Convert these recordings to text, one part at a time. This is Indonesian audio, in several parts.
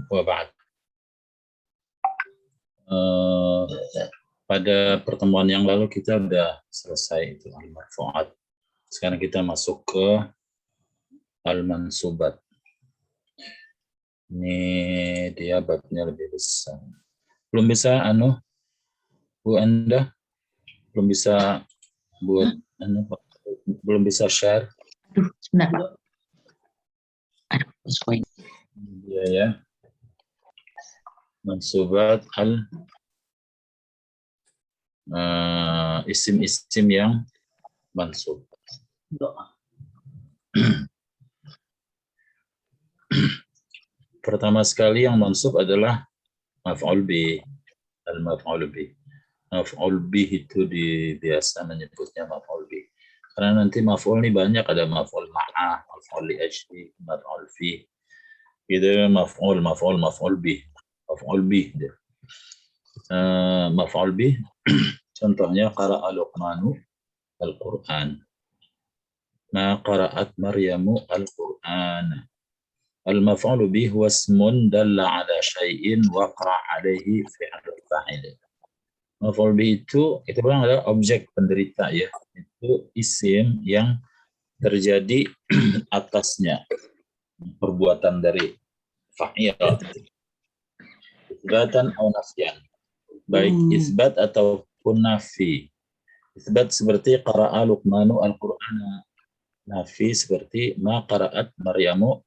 Wa ba'd. Pada pertemuan yang lalu kita udah selesai itu al-marfu'at. Sekarang kita masuk ke al-mansubat. Ini dia babnya lebih besar. Belum bisa Bu Anda? Belum bisa buat belum bisa share? Aduh, sebentar Pak. Aduh, poin. Iya ya. Mansubat isim-isim yang mansub. Pertama sekali yang mansub adalah maf'ul bih. Al-maf'ul bih. Maf'ul bih itu biasa menyebutnya maf'ul bih. Karena nanti maf'ul ini banyak, ada maf'ul ma'ah, maf'ul li ajli, maf'ul fi. Gitu maf'ul bih. Maf'ul bih. Maf'ul bih contohnya qara'a Luqmanu al-Qur'an. Ma qara'at Maryamu al-Qur'an. Al-maf'ul bih huwa ismun dalla ala syai'in waqa'a alaihi fi'lul fa'il. Maf'ul bih itu bilang adalah objek penderita ya. Itu isim yang terjadi atasnya perbuatan dari fa'il. Isbatan atau nafyan. Baik isbat ataupun nafi. Isbat seperti qara'a Luqmanu al-Qur'ana. Nafi seperti ma qara'at Maryamu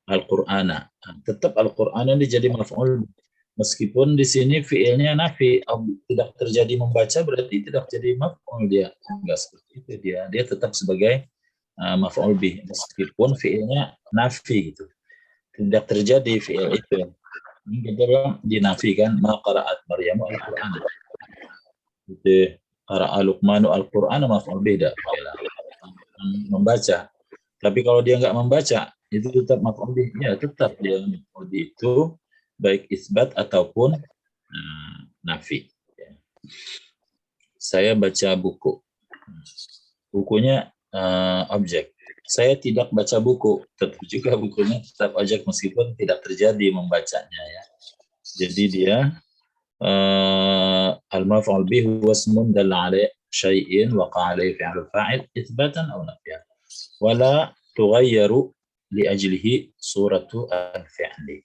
al-Qur'ana. Tetap Al-Qur'ana ini jadi maf'ul. Meskipun di sini fiilnya nafi, tidak terjadi membaca berarti tidak jadi maf'ul dia. Enggak seperti itu dia. Dia tetap sebagai maf'ul bih meskipun fiilnya nafi gitu. Tidak terjadi fiil itu. Ini kita bilang dinafikan ma qara'at Maryamu al-Qur'ana. Itu qara'a Luqmanu al-Qur'ana maf'ul bih dah. Membaca. Tapi kalau dia nggak membaca, itu tetap maf'ul bih. Ya, tetap dia maf'ul bih itu baik isbat ataupun nafi. Saya baca buku. Bukunya objek. Saya tidak baca buku. Tetap juga bukunya tetap objek meskipun tidak terjadi membacanya ya. Jadi dia al-maf'ul bih huwa ismun dalla ala syai'in waqa'a alayhi fi'lul fa'il itsbatan aw nafyan. Wala tughayyaru li ajlihi suratu al-fi'li.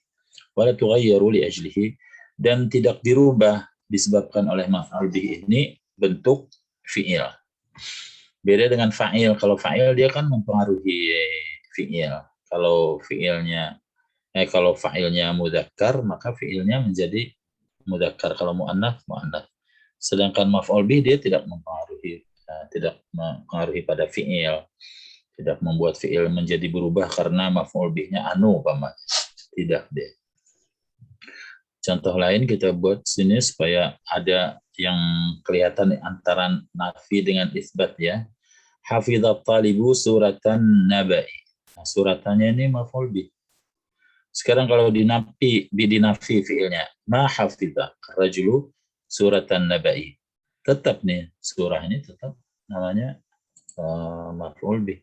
Wala tughayyaru li ajlihi, dan tidak dirubah disebabkan oleh maf'ul bih ini bentuk fi'il. Beda dengan fa'il. Kalau fa'il dia kan mempengaruhi fi'il. Kalau fa'ilnya mudzakkar maka fi'ilnya menjadi mudzakkar. Kalau muannats muannats. Sedangkan maf'ul bih dia tidak mempengaruhi pada fi'il. Tidak membuat fi'il menjadi berubah karena maf'ul bihnya umpamanya. Tidak deh. Contoh lain kita buat sini supaya ada yang kelihatan antara nafi dengan isbat ya. Hafizat talibu suratan naba'i. Nah, suratannya ini maf'ul bih. Sekarang kalau dinafi fi'ilnya, ma hafidha rajulu suratan naba'i. Tetap nih surah ini tetap namanya maf'ul bih.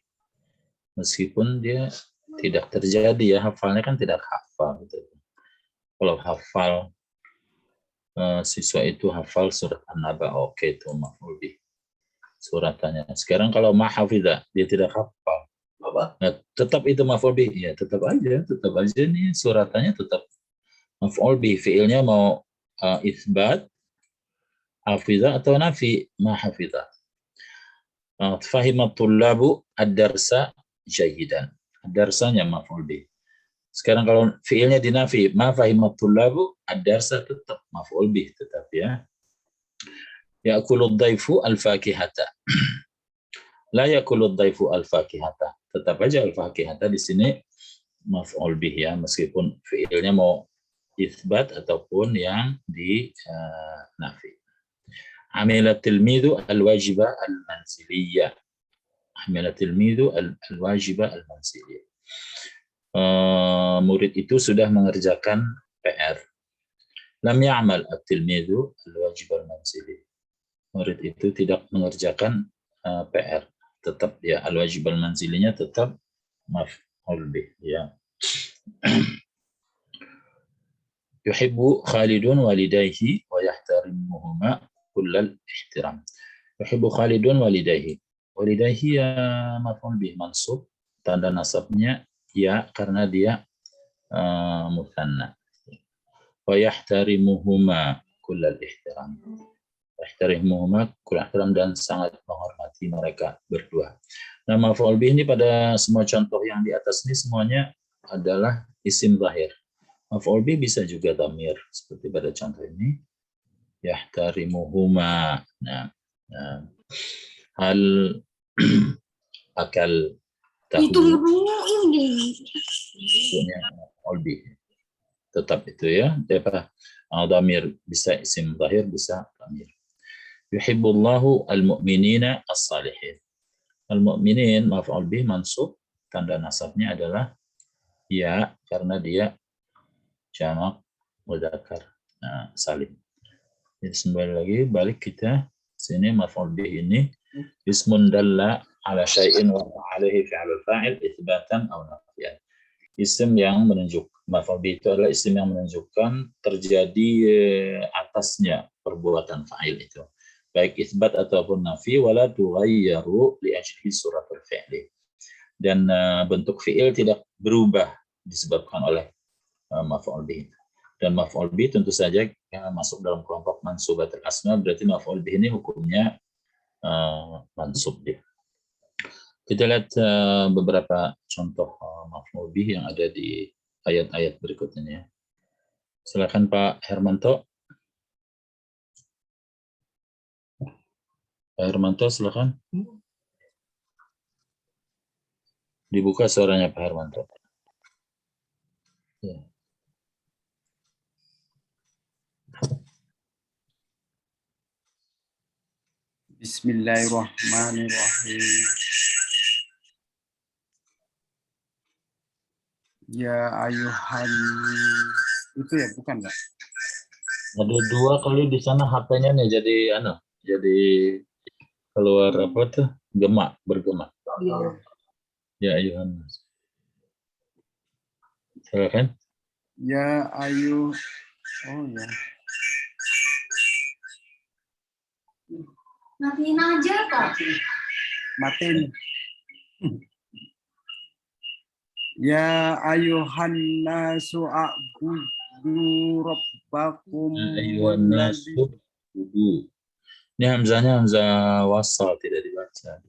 Meskipun dia tidak terjadi ya, hafalnya kan tidak hafal gitu. Kalau hafal siswa itu hafal surat An-Naba, oke itu maf'ul bih suratannya. Sekarang kalau mahafidha dia tidak hafal, nah, tetap itu maf'ul bih ya, tetap aja nih suratannya tetap maf'ul bih, fiilnya mau isbat, hafidha atau nafi, mahafidha. Fahimat tullabu ad-darsa jayidan. Ad-darsanya maf'ul bih. Sekarang kalau fiilnya dinafi, ma fahimat tullabu ad-darsa tetap maf'ul bih tetap ya. Ya'kulud dhaifu al-fakihata. La ya'kulud dhaifu al-fakihata. Tetap aja al-fakihata di sini maf'ul bih ya, meskipun fiilnya mau isbat ataupun yang di nafi. Amila tilmidu al-wajiba al-manziliyah. Amila tilmidu al-wajiba al-manziliyah. Murid itu sudah mengerjakan PR. Lam ya'mal at-tilmidu al-wajib al-manzili. Murid itu tidak mengerjakan PR. Tetap ya al-wajib al-manzilinya tetap maf'ul bih ya. Yuhibbu Khalidun walidayhi wa yahtarimuhuma kullal ihtiram. Yuhibbu Khalidun walidayhi. Walidayhi ya maf'ul bih mansub, tanda nasabnya ya karena dia mutsanna. Wa yahtarimuhuma kullal ihtiram. Yahtarimuhuma kullal ihtiram, dan sangat menghormati mereka berdua. Nah, maf'ul bih ini pada semua contoh yang di atas ini semuanya adalah isim zahir. Maf'ul bih bisa juga dhamir seperti pada contoh ini. Yahtarimuhuma. Nah, hal akal tahu. Itu ini. Maf'ul bih. Tetap itu ya. Dhamir bisa isim zahir, bisa dhamir. Yuhibbullahu al-mu'minina as-salihin. Al-mu'minin maf'ul bih mansub, tanda nasabnya adalah ya karena dia jamak mudzakkar salim. Jadi kembali lagi balik kita sini maf'ul bih ini ismun dalla ala syai'in wa alaihi fi'lul fa'il itsbatan aw nafyan. Isim yang menunjuk, maf'ul bih itu adalah isim yang menunjukkan terjadi atasnya perbuatan fa'il itu, baik itsbat ataupun nafi, wala tughayyaru li ajli suratul fi'li, dan bentuk fi'il tidak berubah disebabkan oleh maf'ul bih. Dan maf'ul bih tentu saja masuk dalam kelompok mansubatul asma, berarti maf'ul bih ini hukumnya mansub dia. Kita lihat beberapa contoh maf'ul bih yang ada di ayat-ayat berikutnya. Silakan Pak Hermanto. Pak Hermanto, silakan. Dibuka suaranya Pak Hermanto. Ya. Bismillahirrahmanirrahim. Ya ayuhan, itu ya bukan Pak? Ada dua kali di sana HP-nya nih jadi keluar apa tuh, bergema. Ya ayuhan. Silakan. Ya ayu, oh ya. Matiin aja Pak. Matiin. Ya ayuhan nasu a'budu rabbakum. Ya ayuhan nasu ubudu. Ini hamzahnya hamzah wasal, tidak dibaca.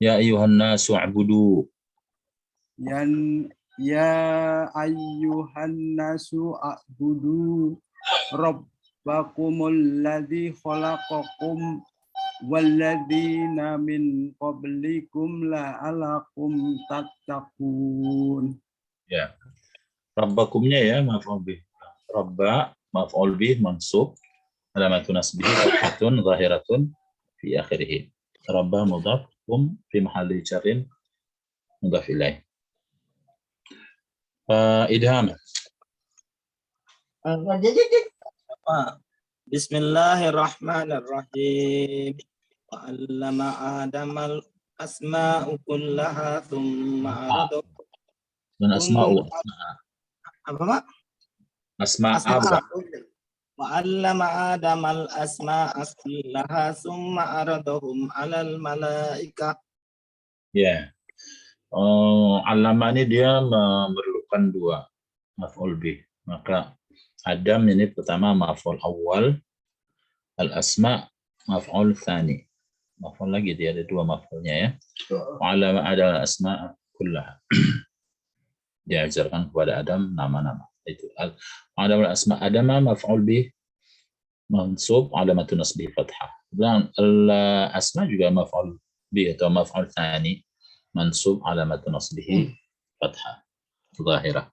Ya ayuhan nasu a'budu. Ya ayyuhan nasu a'budu rabbakumul ladzi khalaqakum walladzina min qablikum la'alakum tattaqun. Ya. Rabbakumnya ya maf'ul bih. Rabba maf'ul bih mansub, alamatun nasbihi fathatun zahiratun fi akhirih. Rabba mudhaf, kum fi mahalli jarrin mudhaf ilaih. Idham. Bismillahirrahmanirrahim. Wa'allama Adamal asma'u kullaha thumma aradu. Dan asma'u. Apa Pak? Asma'u. Wa'allama Adamal asma'a kullaha thumma aradahum 'alal malaikah. Ya. Allama ini dia memerlukan dua maf'ul bih. Maka Adam ini pertama maf'ul awal, al-asma maf'ul tsani. Maf'ul lagi dia ada dua maf'ulnya ya. Wa'allama Adam al-asma kullaha. Diajarkan kepada Adam nama-nama. Itu Adam al-asma. Adam maf'ul bih mansub alamatun nasbihi fathah. Dan al-asma juga maf'ul bih atau maf'ul tsani mansub alamatun nasbihi fathah zahirah.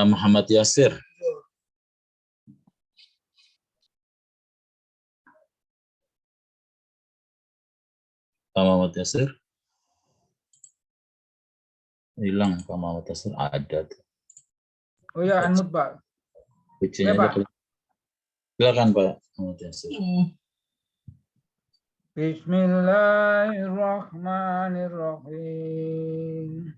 Muhammad Yasir. Pak Muhammad Yasir. Hilang Pak Muhammad Yasir, ada tuh. Oh ya, unmute Pak. Kuncinya ya, Pak. Silakan Pak Muhammad Yasir. Bismillahirrahmanirrahim.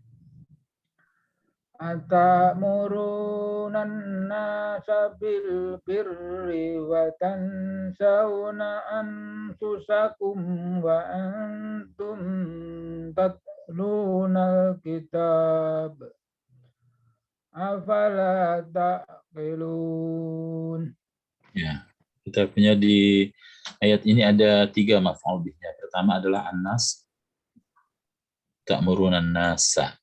Atamuruna an-nasa bil birri wa tansawna anfusakum wa antum tatluna al-kitab. Afala ta'qilun. Ya, kita punya di ayat ini ada 3 maf'ul bihnya. Pertama adalah an-nas, ta'muruna an-nasa,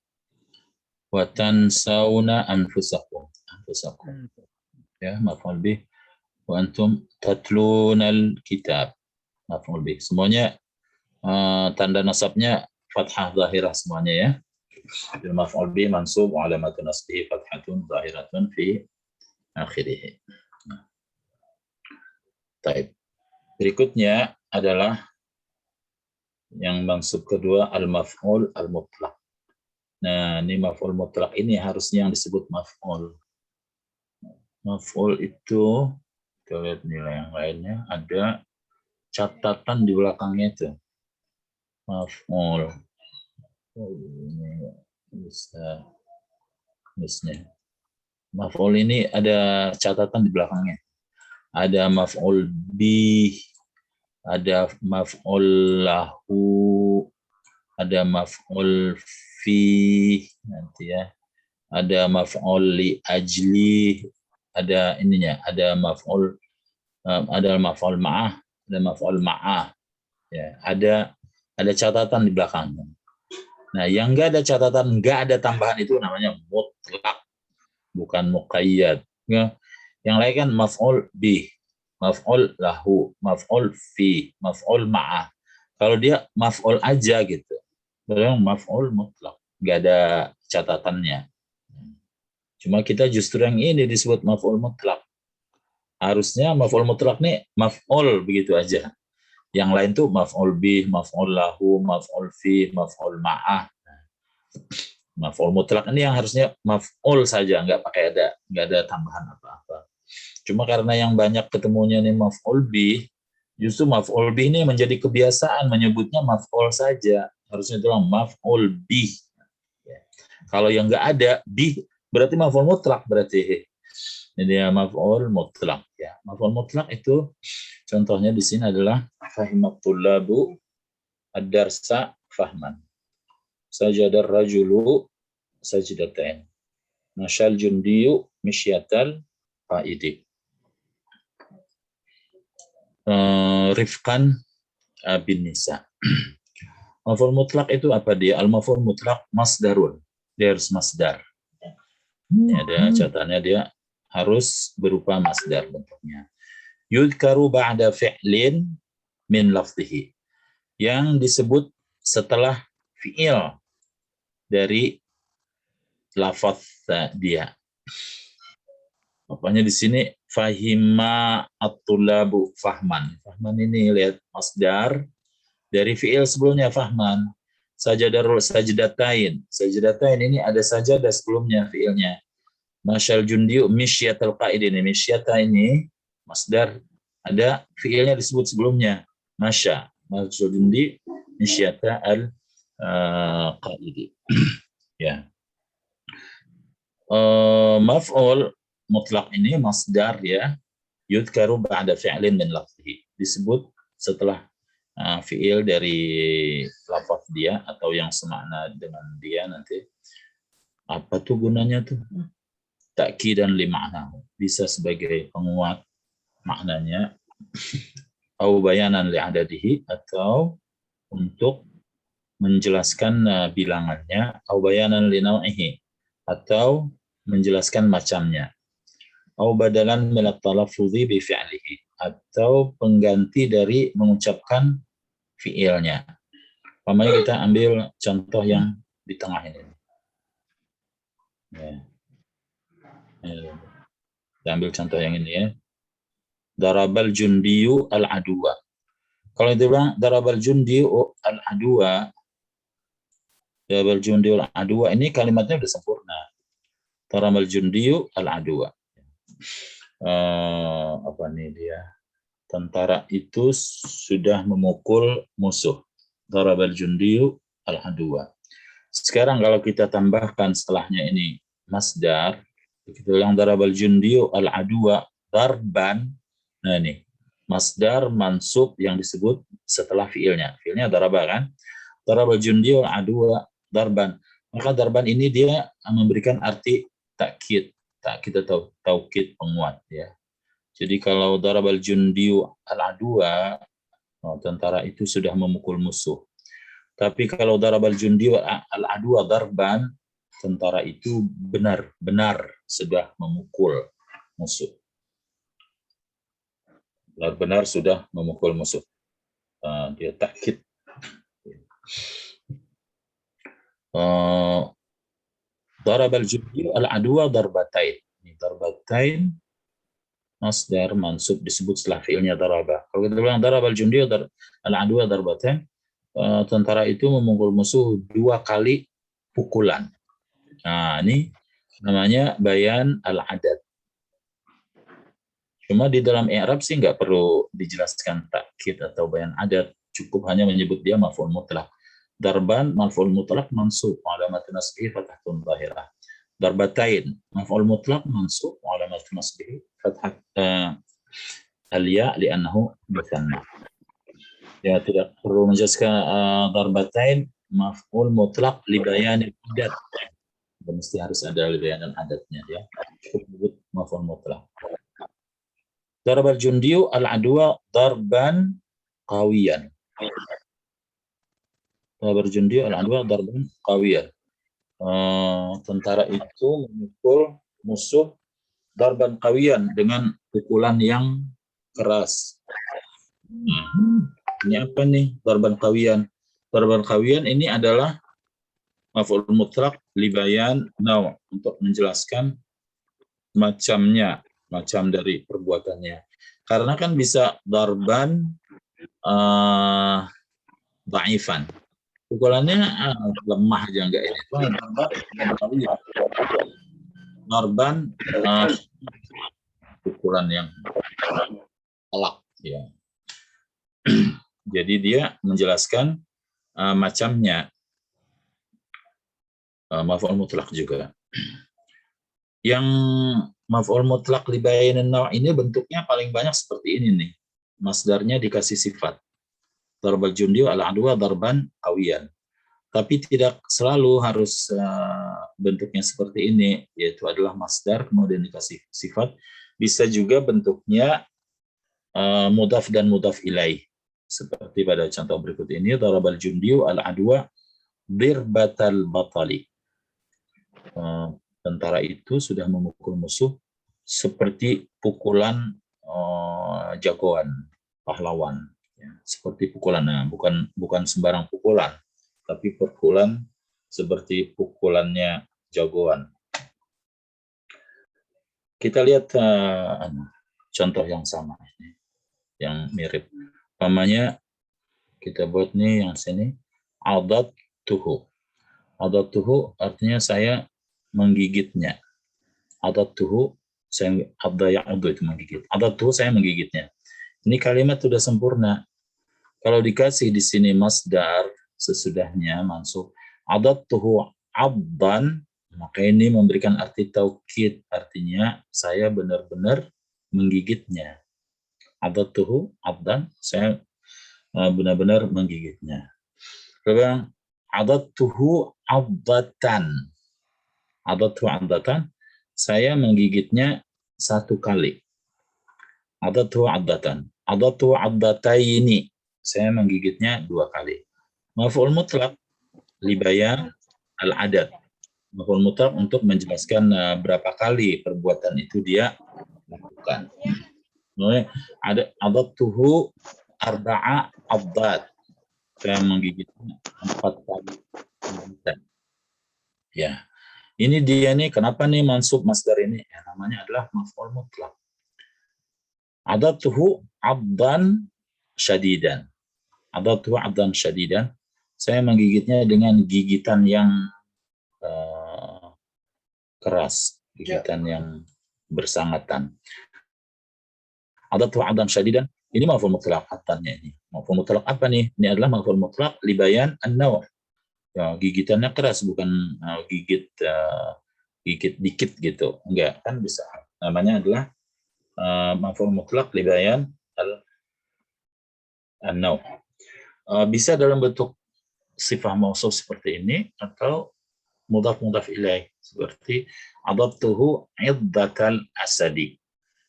wa tansawna anfusakum. Ya, maf'ul bih. Wa antum tatluna al-kitab. Maf'ul bih. Semuanya tanda nasabnya fathah zahirah semuanya ya. Maf'ul bih mansub wa alamatu nasbihi fathatun zahiratun fi akhirih. Baik. Berikutnya adalah yang mansub kedua al-maf'ul al-mutlaq. Nah, ini maf'ul mutlaq ini harusnya yang disebut maf'ul. Maf'ul itu kita lihat nilai yang lainnya ada catatan di belakangnya itu. Maf'ul. Ini bisa misalnya. Maf'ul ini ada catatan di belakangnya. Ada maf'ul bih, ada maf'ul lahu, ada maf'ul fi nanti ya. Ada maf'ul li ajli, ada ininya, ada maf'ul ma'ah, ada maf'ul ma'ah. Ya, ada catatan di belakangnya. Nah, yang enggak ada catatan, enggak ada tambahan itu namanya mutlak, bukan muqayyad. Ya. Yang lain kan maf'ul bih, maf'ul lahu, maf'ul fi, maf'ul ma'ah. Kalau dia maf'ul aja gitu, berarti maf'ul mutlak, enggak ada catatannya. Cuma kita justru yang ini disebut maf'ul mutlak. Harusnya maf'ul mutlak nih maf'ul begitu aja. Yang lain tuh maf'ul bih, maf'ul lahu, maf'ul fi, maf'ul ma'ah. Maf'ul mutlak ini yang harusnya maf'ul saja, nggak ada tambahan apa-apa. Cuma karena yang banyak ketemunya nih maf'ul bih, justru maf'ul bih ini menjadi kebiasaan menyebutnya maf'ul saja. Harusnya itu maf'ul bih. Kalau yang nggak ada bih berarti maf'ul mutlak berarti. Jadi ya maf'ul mutlak ya. Maf'ul mutlak itu contohnya di sini adalah fahimat tullabu ad-darsa fahman. Sajadar rajulu sajdatain. Masyal jundiyu misyatal qaidi. Rifqan bin nisa. Maf'ul mutlak itu apa dia? Al-maf'ul mutlak masdarun. Dia harus masdar. Ya, ada catatannya dia harus berupa masdar bentuknya. Yudhkaru ba'da fi'lin min lafzihi. Yang disebut setelah fi'il dari lafaz dia. Apanya di sini fahima at-tullabu fahman. Fahman ini lihat masdar dari fi'il sebelumnya fahman. Sajadarul sajdatain. Sajdatain ini ada sajadah sebelumnya fi'ilnya. Masyal jundiu misyatal qaidin. Misyata ini masdar ada fi'ilnya disebut sebelumnya. Masya. Masyal jundi misyata al qaidi. Ya. Maf'ul mutlak ini masdar ya. Yudhkaru ba'da fi'lin min lafzihi. Disebut setelah fi'il dari lafaz dia atau yang semakna dengan dia nanti. Apa tuh gunanya tuh? Ta'kidan li ma'nahu. Bisa sebagai penguat maknanya. Au bayanan li adadihi, atau untuk menjelaskan bilangannya. Au bayanan li naw'ihi, atau menjelaskan macamnya. Au badalan min at-talaffuzi bi fi'lihi, atau pengganti dari mengucapkan fi'ilnya. Pamannya kita ambil contoh yang di tengah ini. Ya. Kita ambil contoh yang ini ya. Darabal jundiyu al-aduwa. Kalau itu bilang darabal jundiyu al-aduwa, darabal jundiyu al-aduwa, ini kalimatnya sudah sempurna. Darabal jundiyu al-aduwa. Apa nih dia? Tentara itu sudah memukul musuh. Darabal jundiyu al-aduwa. Sekarang kalau kita tambahkan setelahnya ini masdar, kita bilang darabal jundiyu al-adwa darban. Nah ini masdar mansub yang disebut setelah fiilnya. Fiilnya daraba kan? Darabal jundiyu al-adwa darban. Maka darban ini dia memberikan arti takkid. Takkid atau taukid penguat ya. Jadi kalau darabal jundiyu al-adwa, tentara itu sudah memukul musuh. Tapi kalau darabal jundiyu al-adwa darban, tentara itu benar-benar sudah memukul musuh. Benar-benar sudah memukul musuh. Dia takkid. Darabal jundiyu al-adwa darbatain. Darbatain masdar mansub disebut setelah fiilnya daraba. Kalau kita bilang darabal jundiyu al-adwa darbatain, tentara itu memukul musuh 2 kali pukulan. Nah, ini namanya bayan al-adad. Cuma di dalam i'rab sih nggak perlu dijelaskan takkid atau bayan adad, cukup hanya menyebut dia maf'ul mutlaq. Darban maf'ul mutlaq mansub alamat nasbihi fathah zahirah. Darbatain maf'ul mutlaq mansub alamat nasbihi fathah al-ya li'annahu mutsanna. Ya, tidak perlu menjelaskan darbatain maf'ul mutlaq li bayanil adad. Mesti harus ada bayanan adatnya ya. Cukup menyebut maf'ul mutlaq. Darabal jundiyu al-adwa darban qawiyan. Darabal jundiyu al-adwa darban qawiyan. Tentara itu memukul musuh darban qawiyan dengan pukulan yang keras. Ini apa nih darban qawiyan? Darban qawiyan ini adalah maf'ul mutlaq li bayan naw, untuk menjelaskan macamnya, macam dari perbuatannya. Karena kan bisa darban dhaifan. Pukulannya lemah aja enggak ini. Darban pukulan yang telak ya. Jadi dia menjelaskan macamnya. Maf'ul mutlaq juga. Yang maf'ul mutlaq li bayanin naw' ini bentuknya paling banyak seperti ini nih. Masdarnya dikasih sifat. Darbal jundiyu al-adwa darban qawiyan. Tapi tidak selalu harus bentuknya seperti ini, yaitu adalah masdar kemudian dikasih sifat. Bisa juga bentuknya mudhaf dan mudhaf ilaih. Seperti pada contoh berikut ini, darbal jundiyu al-adwa dirbatal batali. Tentara itu sudah memukul musuh seperti pukulan jagoan, pahlawan. Ya, seperti pukulan, nah, bukan sembarang pukulan, tapi pukulan seperti pukulannya jagoan. Kita lihat contoh yang sama, yang mirip. Namanya kita buat nih yang sini, adat tuhu. Adat tuhu artinya saya menggigitnya. Adat tuhu saya adaya'udu itu menggigit. Adat tuhu saya menggigitnya. Ini kalimat sudah sempurna. Kalau dikasih di sini masdar sesudahnya mansub adat tuhu abdan, maka ini memberikan arti taukid, artinya saya benar-benar menggigitnya. Adat tuhu abdan, saya benar-benar menggigitnya. Kemudian adat tuhu abdatan. Adat tuhu abdatan, saya menggigitnya 1 kali. Adat tuhu abdatan. Adat tuhu abdataini, saya menggigitnya 2 kali. Maf'ul mutlaq li bayan al-adad. Maf'ul mutlaq untuk menjelaskan berapa kali perbuatan itu dia lakukan. Ada adat tuhu arba'a abdad, saya menggigitnya 4 kali. Ya, ini dia nih, kenapa nih mansub masdar ini? Ya, namanya adalah maf'ul mutlaq. Adatuhu abdan syadidan. Adatuhu abdan syadidan. Saya menggigitnya dengan gigitan yang keras, gigitan yang bersangatan. Adatuhu abdan syadidan. Ini maf'ul mutlaq atannya ini. Maf'ul mutlaq apa nih? Ini adalah maf'ul mutlaq li bayan an-naw'. Ya, gigitannya keras, bukan gigit gigit dikit gitu. Enggak, kan bisa. Namanya adalah maf'ul mutlaq li bayan an-naw'. Bisa dalam bentuk sifah mausuf seperti ini atau mudhaf ilaih seperti adabtuhu iddatal asadi.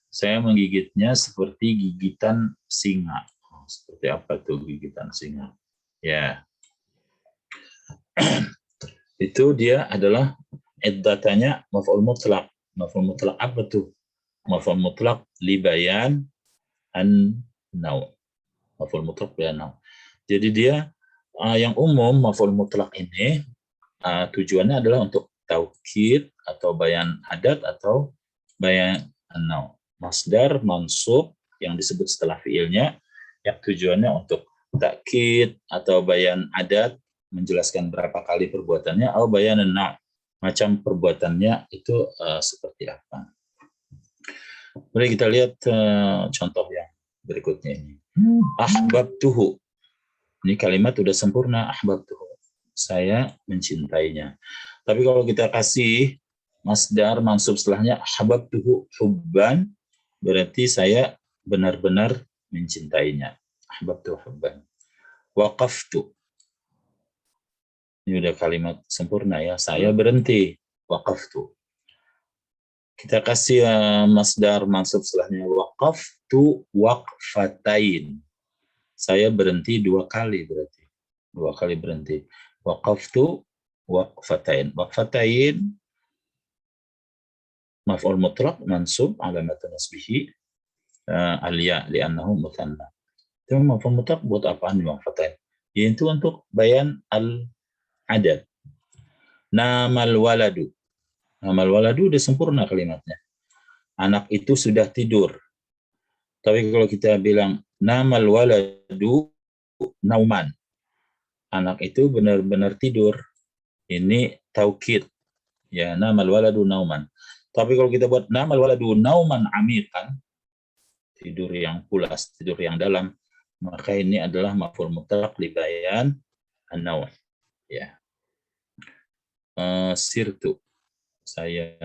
Saya menggigitnya seperti gigitan singa. Seperti apa tuh gigitan singa? Ya. Itu dia adalah iddatanya maf'ul mutlaq. Maf'ul mutlaq apa tuh? Maf'ul mutlaq li bayan an-naw'. Maf'ul mutlaq bayan an-naw'. Jadi dia yang umum maf'ul mutlaq ini tujuannya adalah untuk taukid atau bayan adat atau bayan an-naw'. Masdar mansub yang disebut setelah fiilnya yang tujuannya untuk takkid atau bayan adat menjelaskan berapa kali perbuatannya atau bayan an-naw', macam perbuatannya itu seperti apa. Mari kita lihat contoh yang berikutnya ini. Ahbabtuhu. Ini kalimat udah sempurna, ahbabtuhu. Saya mencintainya. Tapi kalau kita kasih masdar mansub setelahnya ahbabtuhu hubban, berarti saya benar-benar mencintainya. Ahbabtuhu hubban. Waqaftu. Ini udah kalimat sempurna ya. Saya berhenti. Waqaftu. Kita kasih masdar mansub setelahnya waqaftu waqfatain. Saya berhenti 2 kali berarti. 2 kali berhenti. Waqaftu waqfatain. Waqfatain maf'ul mutlaq mansub alamatun nasbihi al-ya li'annahu mutsanna. Itu maf'ul mutlaq buat apaan waqfatain? Yaitu untuk bayan al-adad. Namal waladu. Namal waladu udah sempurna kalimatnya. Anak itu sudah tidur. Tapi kalau kita bilang namal waladu nauman. Anak itu benar-benar tidur. Ini taukid. Ya, namal waladu nauman. Tapi kalau kita buat namal waladu nauman amiqan, tidur yang pulas, tidur yang dalam, maka ini adalah maf'ul mutlaq li bayan an-naw'. Ya. Sirtu. Saya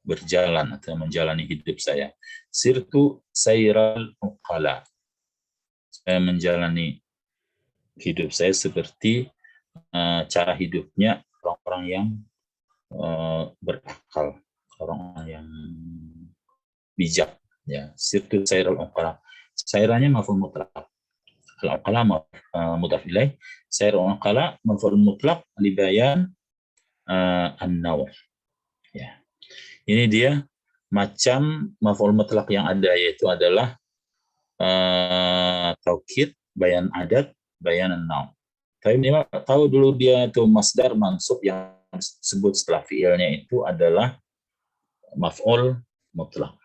berjalan atau menjalani hidup saya. Sirtu sayral uqala. Saya menjalani hidup saya seperti cara hidupnya orang-orang yang berakal, orang yang bijak. Ya, sirtu sayral uqala. Sayranya maf'ul mutlaq. Al-uqala mudhaf ilaih. Sayral uqala maf'ul mutlaq li bayan an-naw'. Ya. Ini dia macam maf'ul mutlaq yang ada, yaitu adalah taukid, bayan adat, bayan an-naw'. Tapi minimal tahu dulu dia itu masdar mansub yang disebut setelah fiilnya itu adalah maf'ul mutlaq.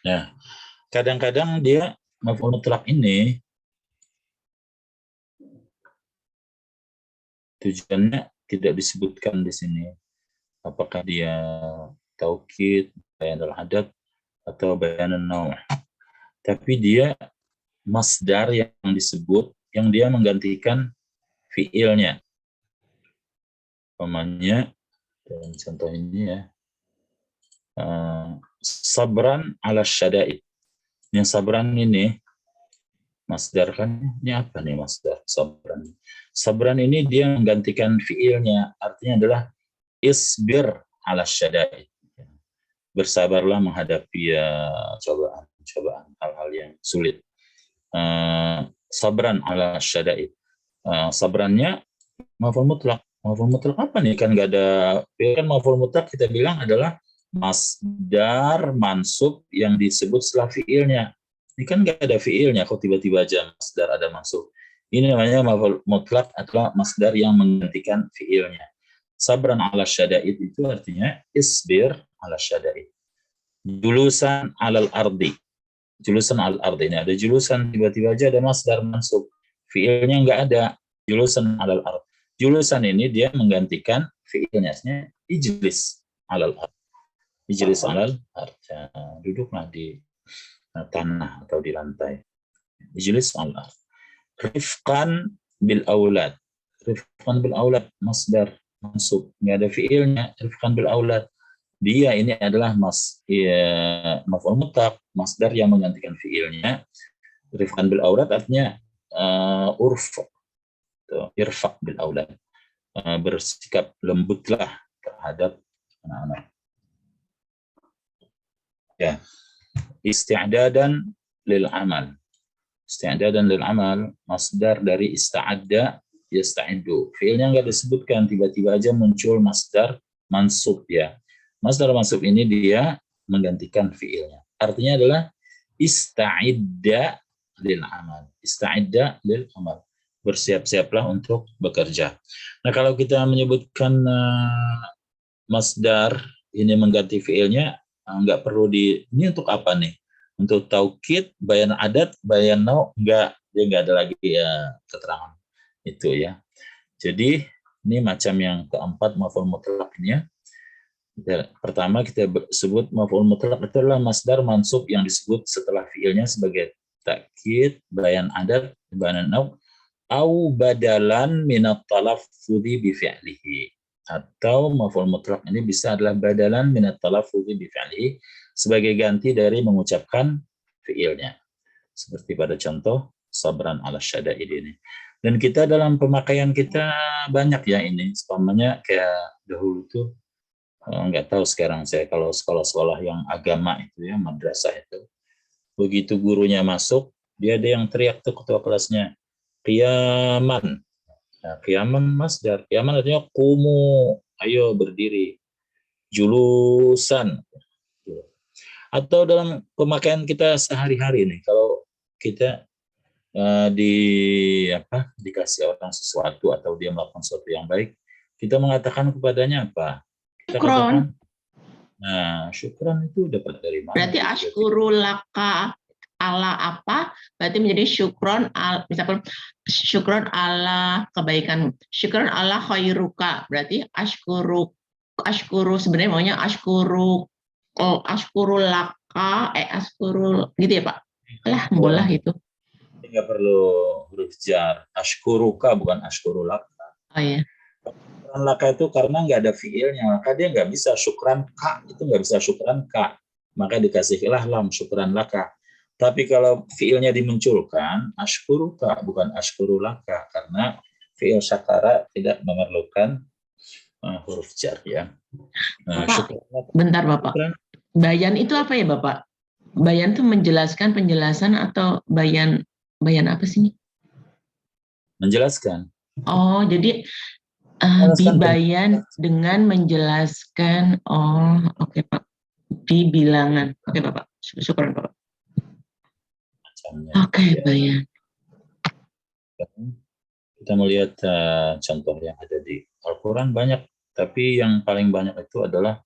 Nah, kadang-kadang dia maf'ul mutlaq ini tujuannya tidak disebutkan di sini. Apakah dia taukid, bayan al-adat, atau bayan an-naw'. Tapi dia masdar yang disebut, yang dia menggantikan fiilnya. Umpamanya, dalam contoh ini ya, sabran ala syada'id. Yang sabran ini, masdar kan, ini apa nih masdar sabran? Sabran ini dia menggantikan fiilnya, artinya adalah isbir ala syada'id. Bersabarlah menghadapi cobaan, hal-hal yang sulit. Sabran ala syada'id. Sabrannya maf'ul mutlaq. Maf'ul mutlaq apa nih? Kan nggak ada, kan maf'ul mutlaq kita bilang adalah masdar mansub yang disebut setelah fiilnya. Ini kan nggak ada fiilnya, kok tiba-tiba aja masdar ada mansub. Ini namanya maf'ul mutlaq atau masdar yang menggantikan fiilnya. Sabran ala syada'id itu artinya isbir ala syada'id. Julusan alal ardi. Julusan alal ardi. Ini ada julusan, tiba-tiba aja ada masdar mansub. Fiilnya nggak ada. Julusan alal ardi. Julusan ini dia menggantikan fiilnya. Ijlis alal ardi. Ijlis alal ardi. Duduklah di tanah atau di lantai. Ijlis alal ardi. Rifqan bil aulad. Rifqan bil aulad masdar mansub, nggak ada fiilnya, rifqan bil aulad. Dia ini adalah maf'ul mutlaq, masdar yang menggantikan fiilnya. Rifqan bil aulad artinya irfaq bil aulad, bersikap lembutlah terhadap anak-anak. Ya, isti'dadan lil amal. Isti'dadan lil amal, masdar dari ista'adda yasta'iddu. Fiilnya nggak disebutkan, tiba-tiba aja muncul masdar mansub ya. Masdar mansub ini dia menggantikan fiilnya. Artinya adalah ista'idda lil amal. Ista'idda lil amal. Bersiap-siaplah untuk bekerja. Nah, kalau kita menyebutkan masdar ini mengganti fiilnya, nggak perlu ini untuk apa nih? Untuk taukid, bayan adat, bayan nau, dia nggak ada lagi ya keterangan itu ya. Jadi ini macam yang keempat maf'ul mutlaq ini ya. Pertama kita sebut maf'ul mutlaq itu adalah masdar mansub yang disebut setelah fiilnya sebagai takkid, bayan adat, bayan nau, au badalan minat talaffudzi bi fi'lihi. Atau maf'ul mutlaq ini bisa adalah badalan minat talaffudzi bi fi'lihi, sebagai ganti dari mengucapkan fiilnya. Seperti pada contoh sabran ala syada'id ini. Dan kita dalam pemakaian kita banyak ya ini. Umpamanya kayak dahulu tuh, nggak tahu sekarang saya kalau sekolah-sekolah yang agama itu ya, madrasah itu. Begitu gurunya masuk, dia ada yang teriak tuh ketua kelasnya, qiyaman. Nah, qiyaman masdar. Qiyaman artinya kumu, ayo berdiri. Julusan. Atau dalam pemakaian kita sehari-hari nih, kalau kita dikasih orang sesuatu atau dia melakukan sesuatu yang baik, kita mengatakan kepadanya apa? Kita katakan, nah, syukran itu dapat dari mana? Berarti ashkuru laka ala apa? Berarti menjadi syukron misalkan syukron ala kebaikan, syukron ala khairuka. Berarti ashkuru sebenarnya maunya ashkuru laka ashkuru gitu ya Pak? Alah, bolah itu. Nggak perlu huruf jar. Ashkuruka bukan ashkuru laka. Oh iya. Syukran laka itu karena nggak ada fiilnya, maka dia nggak bisa syukran ka, itu nggak bisa syukran ka. Maka dikasihlah lam syukran laka. Tapi kalau fiilnya dimunculkan, ashkuruka bukan ashkuru laka, karena fiil syakara tidak memerlukan huruf jar ya. Bapak, bentar Bapak. Bayan itu apa ya Bapak? Bayan itu menjelaskan penjelasan atau bayan apa sih ini? Menjelaskan. Oh, jadi bibayan dengan menjelaskan. Oh, oke Pak. Di bilangan. Oke Bapak. Syukur Bapak. Oke, bayan. Kita melihat contoh yang ada di Al-Quran banyak, tapi yang paling banyak itu adalah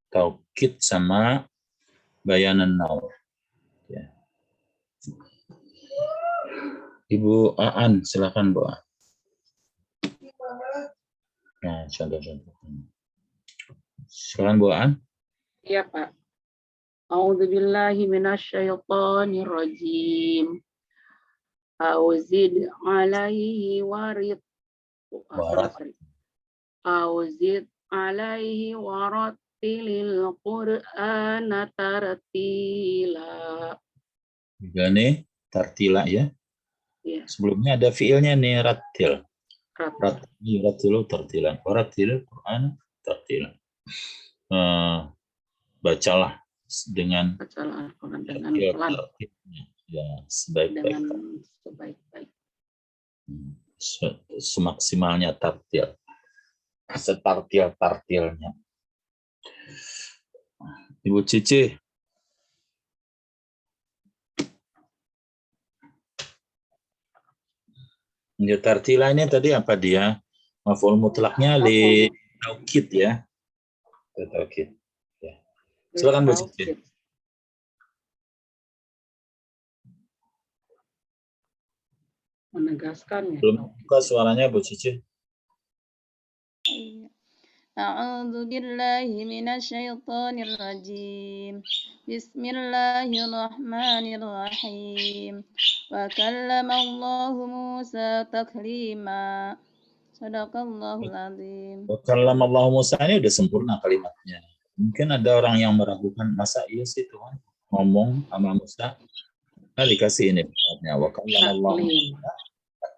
taukid sama bayanan naur. Ya. Ibu Aan, silakan Bu. Nah, contoh-contoh. Silakan Bu Aan. Iya Pak. A'udzubillahi minasyaitonirrajim. Auzid alaihi warid. Auzid alaihi warattilil Qur'ana tartila. Ini tartila ya. Ya. Sebelumnya ada fiilnya nih, rattil. Rattilu tartilan. Warattilil Qur'ana tartila. Bacalah dengan Al-Quran dengan pelan. Ya, sebaik-baik. Semaksimalnya tartil. Setartil-tartilnya. Ibu Cici. Ya, tartila ini tadi apa dia? Maf'ul mutlaknya li taukid ya. Taukid. Ya. Silakan Bu Cici. Menegaskan ya. Belum buka suaranya Bu Cici. A'udzu billahi minasyaitonir rajim. Bismillahirrahmanirrahim. Wa kallama Allahu Musa taklima. Sadaqallahul azim. Wakallama Allah Musa ini udah sempurna kalimatnya. Mungkin ada orang yang meragukan, masa iya sih Tuhan ngomong sama Musa? Nah, dikasih ini kalimatnya. Wakallama Allah Musa.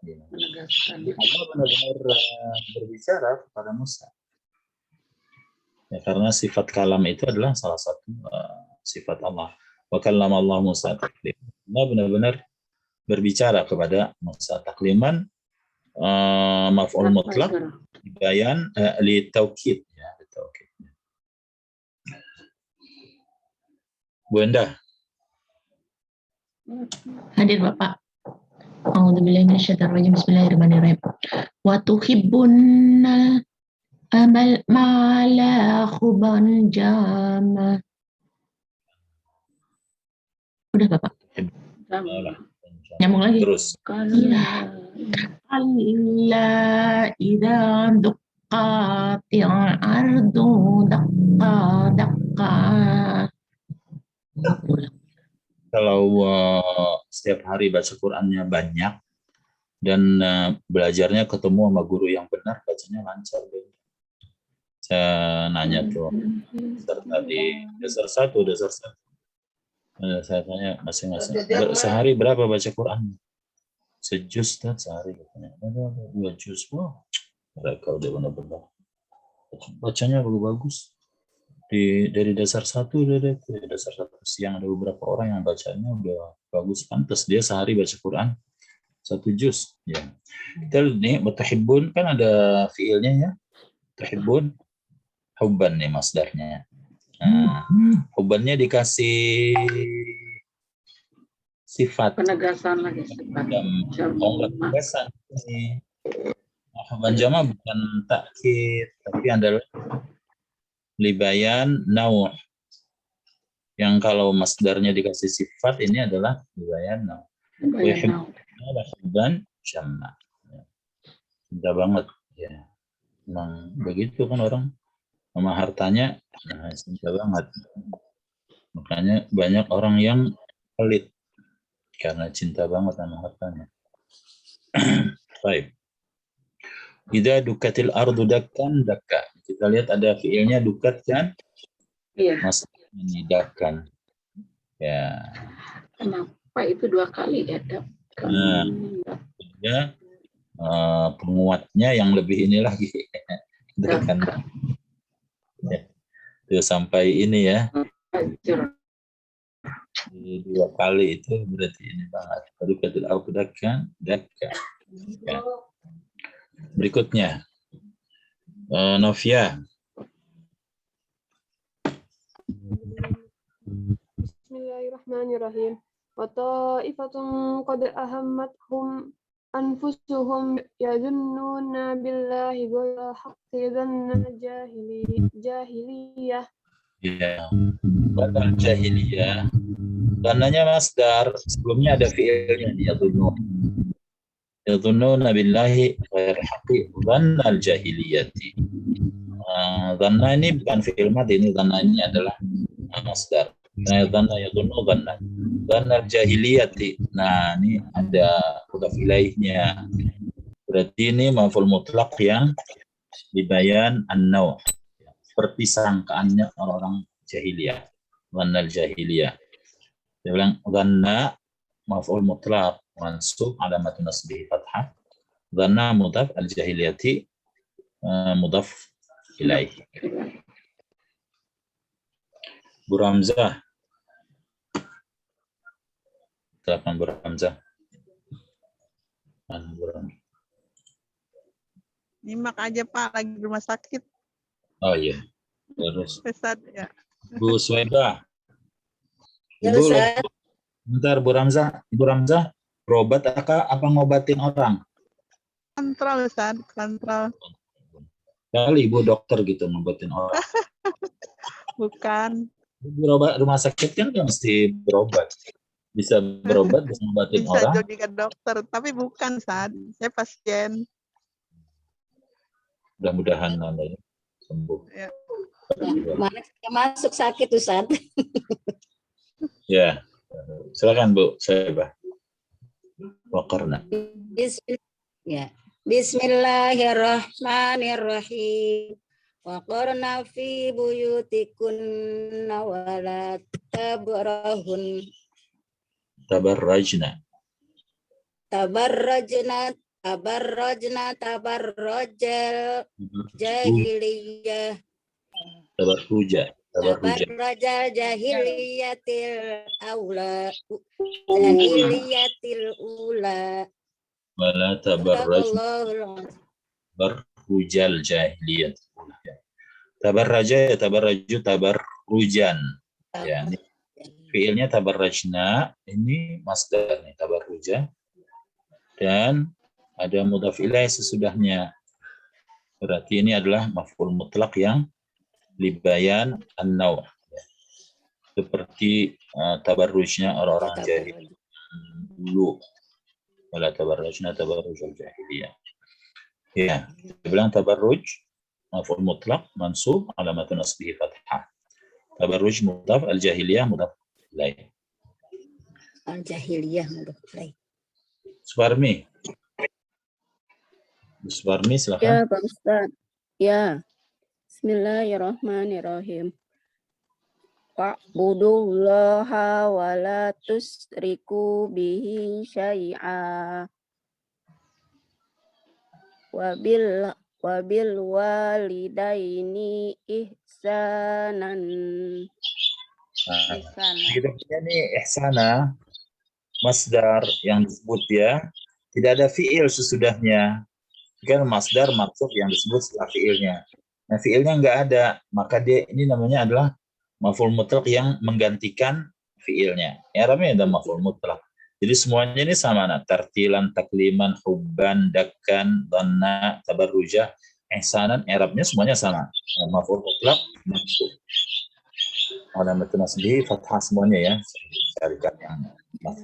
Menegaskan. Allah benar-benar berbicara kepada Musa. Ya, karena sifat kalam itu adalah salah satu sifat Allah. Wa kallama Allah Musa taklim. Allah benar-benar berbicara kepada Musa takliman, maf'ul mutlaq bayan li taukid ya, li taukid. Bu Endah. Hadir Bapak. A'udzubillahi minasyaitonir rajim. Bismillahirrahmanirrahim. Wa tuhibbunal mala khuban jama. Udah Bapak. Nyambung lagi. Terus. Alla idza duqqatil ardu daqqa. Kalau setiap hari baca Qur'annya banyak dan belajarnya ketemu sama guru yang benar, bacanya lancar. Saya nanya tuh tadi dasar satu. Saya tanya masing-masing, sehari berapa baca Quran? Sejuz kan sehari katanya. Ada 2 juz. Wah, mereka udah benar-benar bacanya bagus. Dari dasar satu dari dasar satu siang ada beberapa orang yang bacanya udah bagus, pantas dia sehari baca Quran 1 juz. Ya. Kita nih mutahibbun kan ada fiilnya ya. Tuhibbun hubban nih masdarnya. Nah, hubbannya dikasih sifat Penegasan lagi sifat. penegasan ini. Hubban jama bukan takkid tapi adalah libayan naw. Yang kalau masdarnya dikasih sifat ini adalah libayan naw. Hubban jama. Cinta banget ya. Memang begitu kan orang sama hartanya, nah, cinta banget. Makanya banyak orang yang pelit karena cinta banget sama hartanya. Baik. Idza dukatil ardu dakkan dakka. Kita lihat ada fiilnya dukat kan? Iya. Mas ini dakkan. Ya. Kenapa itu 2 kali ya, dakkan? Nah, ya, penguatnya yang lebih ini lagi. Dakkan. Ya. Itu sampai ini ya. Di 2 kali itu berarti ini banget. Dukatil ardu dakkan dakka. Ya. Berikutnya Novia. Bismillahirrahmanirrahim. Wa ta'ifatun qad ahammathum anfusuhum yadunnuna billahi ghayra haqqi dhanna jahiliyah. Ya. Badal jahiliyah. Dhananya masdar, sebelumnya ada fi'ilnya yadhunnun. Yadhunnuna billahi ghayra haqqi dhannal jahiliyati. Dhanna ini bukan fi'il madhi, ini dhanna ini adalah masdar. Nah, dhanna yadhunnu dhanna. Dhannal jahiliyati. Nah, ini ada mudhaf ilaihnya. Berarti ini maf'ul mutlaq yang dibayan an-naw. Seperti sangkaannya orang-orang jahiliyah. Dhannal jahiliyah. Dia bilang dhanna maf'ul mutlaq mansub alamatun nasbihi fathah. Dhanna mudhaf al-jahiliyati mudhaf ilaih. Bu Ramzah. Silakan Bu Ramzah. Nyimak aja Pak, lagi di rumah sakit. Oh iya. Terus. Pesat ya. Bu Suwaiba. Ya, Ibu, Ustaz. bentar Bu Ramzah. Ibu Ramzah, berobat apa ngobatin orang? Kontrol Ustaz, kontrol. Kali Ibu dokter gitu ngobatin orang. Bukan. Berobat rumah sakit kan nggak mesti berobat. Bisa berobat, bisa ngobatin Bisa orang. jadi ke dokter, tapi bukan Ustaz. Saya pasien. Mudah-mudahan Anda sembuh. Ya. Mana kita masuk sakit Ustaz. Ya. Silakan Bu Suwaiba. Waqarna. Ya. Bismillahirrahmanirrahim. Wa qarna fi buyutikunna wa la tabarrajna Tabarrajna. tabarrajal jahiliyah Tabarruja. Tabarruja. tabarrajal jahiliyatil jahiliyatil ula. Wala tabarraj. Sadaqallahul azim. Tabarrujal jahiliyat. Tabarraja ya tabarraju tabarrujan. Ya, ini fiilnya tabarrajna, ini masdar nih tabarruja. Dan ada mudhaf ilaih sesudahnya. Berarti ini adalah maf'ul mutlaq yang libayan an-naw'. Seperti tabarrujnya orang-orang jahil dulu. Wala tabarrajna tabarrujal jahiliyah. Ya, dibilang tabarruj maf'ul mutlaq mansub alamatun nasbihi fathah. Tabarruj mudhaf, al-jahiliyah mudhaf ilaih. Al-jahiliyah mudhaf ilaih. Suparmi. Suparmi Ya, silakan. Pak Ustaz. Ya. Bismillahirrahmanirrahim. Wa'budullaha wa la tusriku bihi syai'a. Wabil walidaini ihsanan. Kita punya nih ihsana masdar yang disebut ya, tidak ada fiil sesudahnya. Kan masdar maksud yang disebut setelah fiilnya. Nah, fiilnya nggak ada, maka dia ini namanya adalah maf'ul mutlaq yang menggantikan fiilnya. I'rabnya ada maf'ul mutlaq. Jadi semuanya ini sama, nah, tartilan, takliman, hubban, dakkan, dhanna, tabarrujah, ihsanan, i'rabnya semuanya sama. Nah, maf'ul mutlaq maksud. Alamatun nasbihi fathah semuanya ya. Carikan yang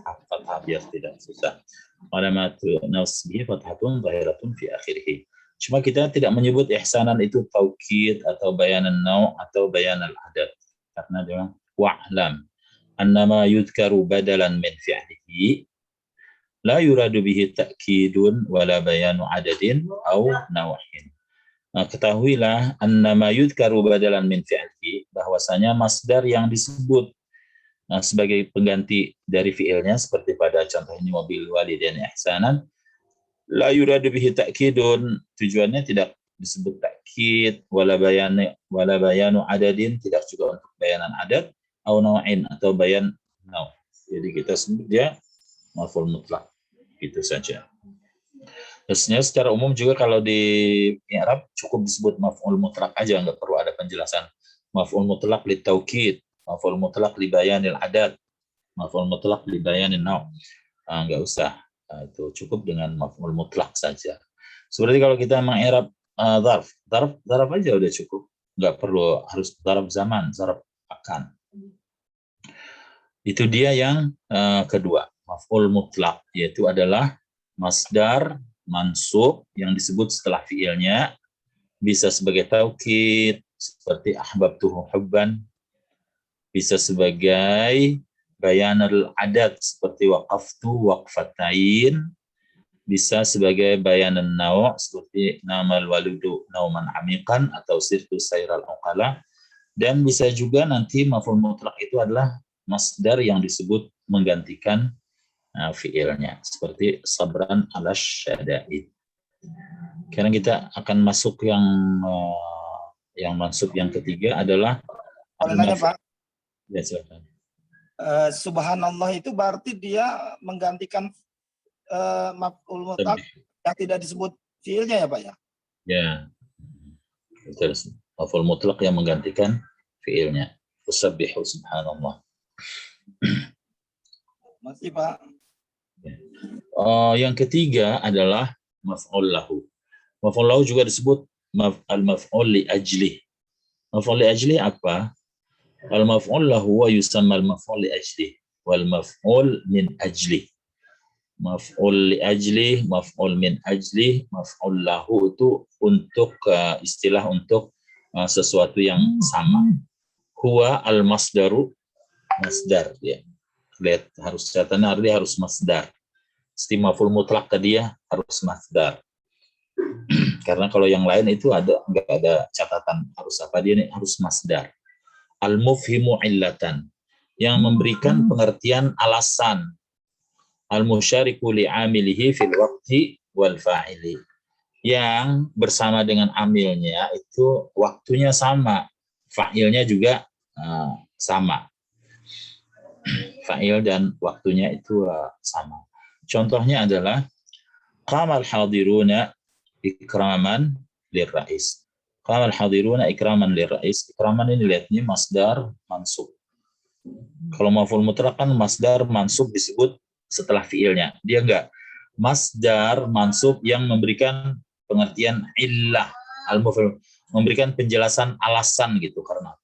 fathah biar tidak susah. Alamatun nasbihi fathatun zahiratun fi akhirih. Cuma kita tidak menyebut ihsanan itu taukid atau bayanan naw' atau bayanal adad. Karena dia bilang wa'lam annama yudhkaru badalan min fi'lihi la yuradu bihi ta'kidun wala bayanu adadin au naw'in. Nah, ketahuilah annama yudhkaru badalan min fi'lihi, bahwasanya masdar yang disebut sebagai pengganti dari fi'ilnya seperti pada contoh ini wabil walidaini ihsanan, la yuradu bihi ta'kidun, tujuannya tidak disebut ta'kid wala bayanu adadin, tidak juga untuk bayanan adad, au naw'in atau bayan naw'. Jadi kita sebut dia maf'ul mutlaq. Gitu saja. Terusnya secara umum juga kalau di i'rab cukup disebut maf'ul mutlaq aja, nggak perlu ada penjelasan. Maf'ul mutlaq li taukid, maf'ul mutlaq li bayanil adad, maf'ul mutlaq li bayanin naw'. Nggak usah. Itu cukup dengan maf'ul mutlaq saja. Seperti kalau kita meng'irab zarf aja udah cukup, nggak perlu harus zarf zaman, zarf akan. Itu dia yang kedua, maf'ul mutlaq, yaitu adalah masdar mansub yang disebut setelah fiilnya, bisa sebagai taukid seperti ahbabtuhu hubban, bisa sebagai bayanul adad seperti waqaftu waqfatain, bisa sebagai bayanan naw' seperti namal waludu nauman amiqan atau sirtu sayral uqala, dan bisa juga nanti maf'ul mutlaq itu adalah masdar yang disebut menggantikan fiilnya seperti sabran ala syada'id. Sekarang kita akan masuk yang mansub yang ketiga adalah Pak. Ya, silakan. Subhanallah itu berarti dia menggantikan maf'ul mutlaq yang tidak disebut fiilnya ya Pak ya? Ya. Terus maf'ul mutlaq yang menggantikan fiilnya. Usabbihu subhanallah. Masih Pak. Yang ketiga adalah maf'ul lahu. Maf'ul lahu juga disebut al-maf'ul li ajli. Maf'ul li ajli apa? Al-maf'ul lahu wa yusamma al-maf'ul li ajli wal maf'ul min ajli. Maf'ul li ajli, maf'ul min ajli, maf'ul lahu itu untuk istilah untuk sesuatu yang sama. Huwa al-masdaru, masdar dia. Lihat harus catatannya, dia harus masdar. Maf'ul mutlaq tadi ya harus masdar. Karena kalau yang lain itu nggak ada catatan harus apa, dia ini harus masdar. Al-mufhimu illatan, yang memberikan pengertian alasan. Al-musyariku li'amilihi fil waqti wal fa'ili, yang bersama dengan amilnya itu waktunya sama, fa'ilnya juga sama. Fa'il dan waktunya itu sama. Contohnya adalah qamal hadiruna ikraman lirrais. Qamal hadiruna ikraman lirrais. Ikraman ini lihatnya masdar mansub. Kalau maf'ul mutlaq kan masdar mansub disebut setelah fiilnya. Dia enggak. Masdar mansub yang memberikan pengertian illah, al-muf'ul, memberikan penjelasan alasan gitu. Karena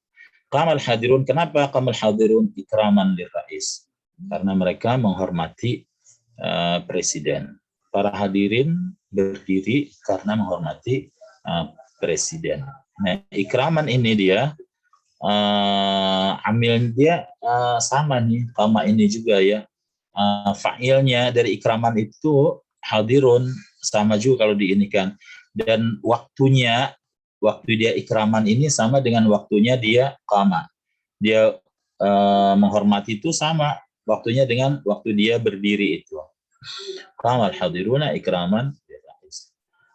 qamal hadirun, kenapa qamal hadirun ikraman lirrais? Karena mereka menghormati presiden. Para hadirin berdiri karena menghormati presiden. Nah, ikraman ini dia amil dia sama nih, sama ini juga ya. Fa'ilnya dari ikraman itu hadirun, sama juga kalau diinikan. Dan waktunya, waktu dia ikraman ini sama dengan waktunya dia qama. Dia menghormati itu sama waktunya dengan waktu dia berdiri itu. Qamal hadiruna ikraman.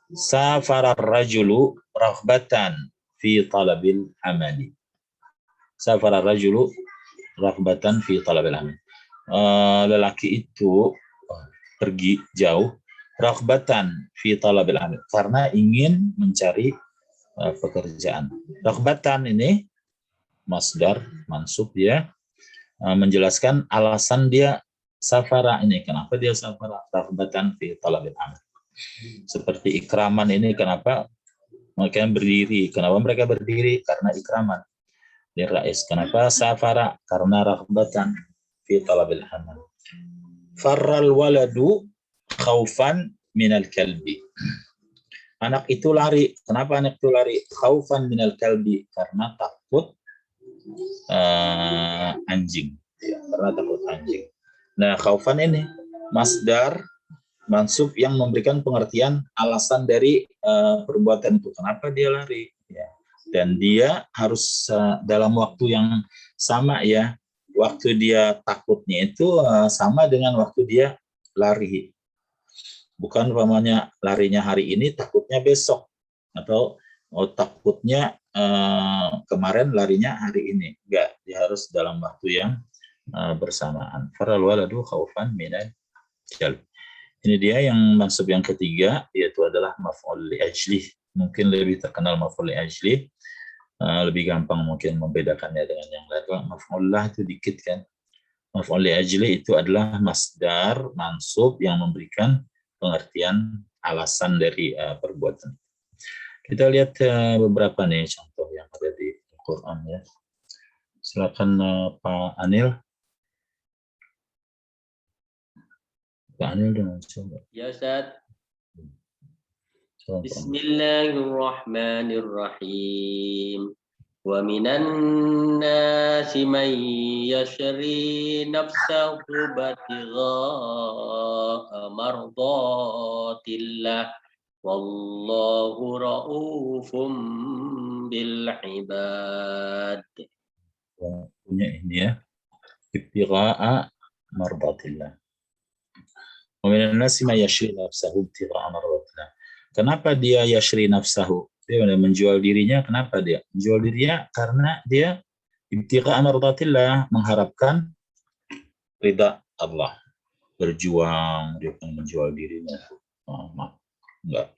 Safara rajulu raghbatan fi talabil amali. Safara rajulu raghbatan fi talabil amali. Lelaki itu pergi jauh raghbatan fi talabil amali, karena ingin mencari pekerjaan. Raghbatan ini masdar mansub ya, menjelaskan alasan dia safara ini, kenapa dia safara, raghbatan fi talabil amal. Seperti ikraman ini, kenapa mereka berdiri, kenapa mereka berdiri, karena ikraman. Lirais, kenapa safara, karena raghbatan fi talabil amal. Farral waladu khaufan minal kalbi. Anak itu lari, kenapa anak itu lari? Khaufan minal kalbi, karena takut anjing, ya, karena takut anjing. Nah, khaufan ini masdar mansub yang memberikan pengertian alasan dari perbuatan itu, kenapa dia lari ya. Dan dia harus dalam waktu yang sama ya, waktu dia takutnya itu sama dengan waktu dia lari, bukan umpamanya larinya hari ini takutnya besok, atau takutnya kemarin larinya hari ini. Enggak, dia harus dalam waktu yang bersamaan. Faral waladu khaufan minal kalb. Ini dia yang mansub yang ketiga, yaitu adalah maf'ul li ajlih. Mungkin lebih terkenal maf'ul li ajlih, lebih gampang mungkin membedakannya dengan yang lain. Maf'ul lah itu dikit kan. Maf'ul li ajlih itu adalah masdar mansub yang memberikan pengertian alasan dari perbuatan. Kita lihat beberapa nih contoh yang ada di Al-Quran ya. Silakan Pak Anil. Pak Anil dengan coba. Ya Ustaz. Bismillahirrahmanirrahim. Wa minan nasi man yashri nafsahu batigha'a mardatillah. Wallahu ra'ufum bil ibad. Punya ini ya. Ibtigha'a mardatillah. Wa minan nasi man yashri nafsahu ibtigha'a mardatillah. Kenapa dia yashri nafsahu? Dia menjual dirinya. Kenapa dia menjual dirinya? Karena dia ibtigha'a mardatillah, mengharapkan ridha Allah. Berjuang, dia akan menjual dirinya. Enggak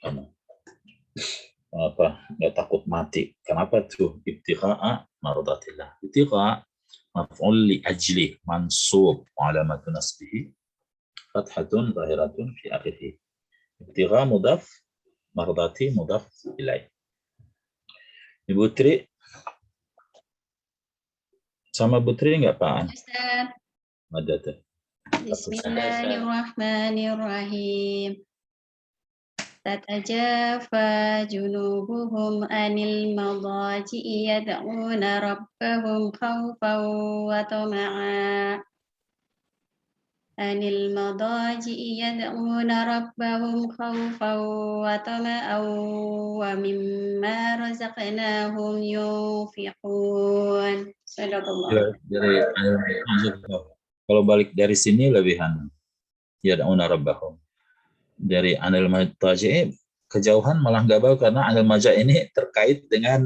takut mati. Kenapa tuh? Ibtigha'a mardatillah. Ibtigha' maf'ul li ajli, mansub, alamatu nasbihi fathatun zahiratun fi akhirih. Ibtigha' mudaf, mardati mudaf ilaih. Ibu Tri sama Bu Tri enggak Pak? Ada tuh. Bismillahirrahmanirrahim. Tatajafa junubuhum anil madaji'i yad'una rabbahum khawfan wa tama'a. anil madaji'i yad'una rabbahum khawfan wa tama'an wa mimma razaqnahum yunfiqun. Sadaqallah. Kalau balik dari sini lebihan yad'una rabbahum. Dari anil madaji'i kejauhan malah nggak bagus karena anil maja ini terkait dengan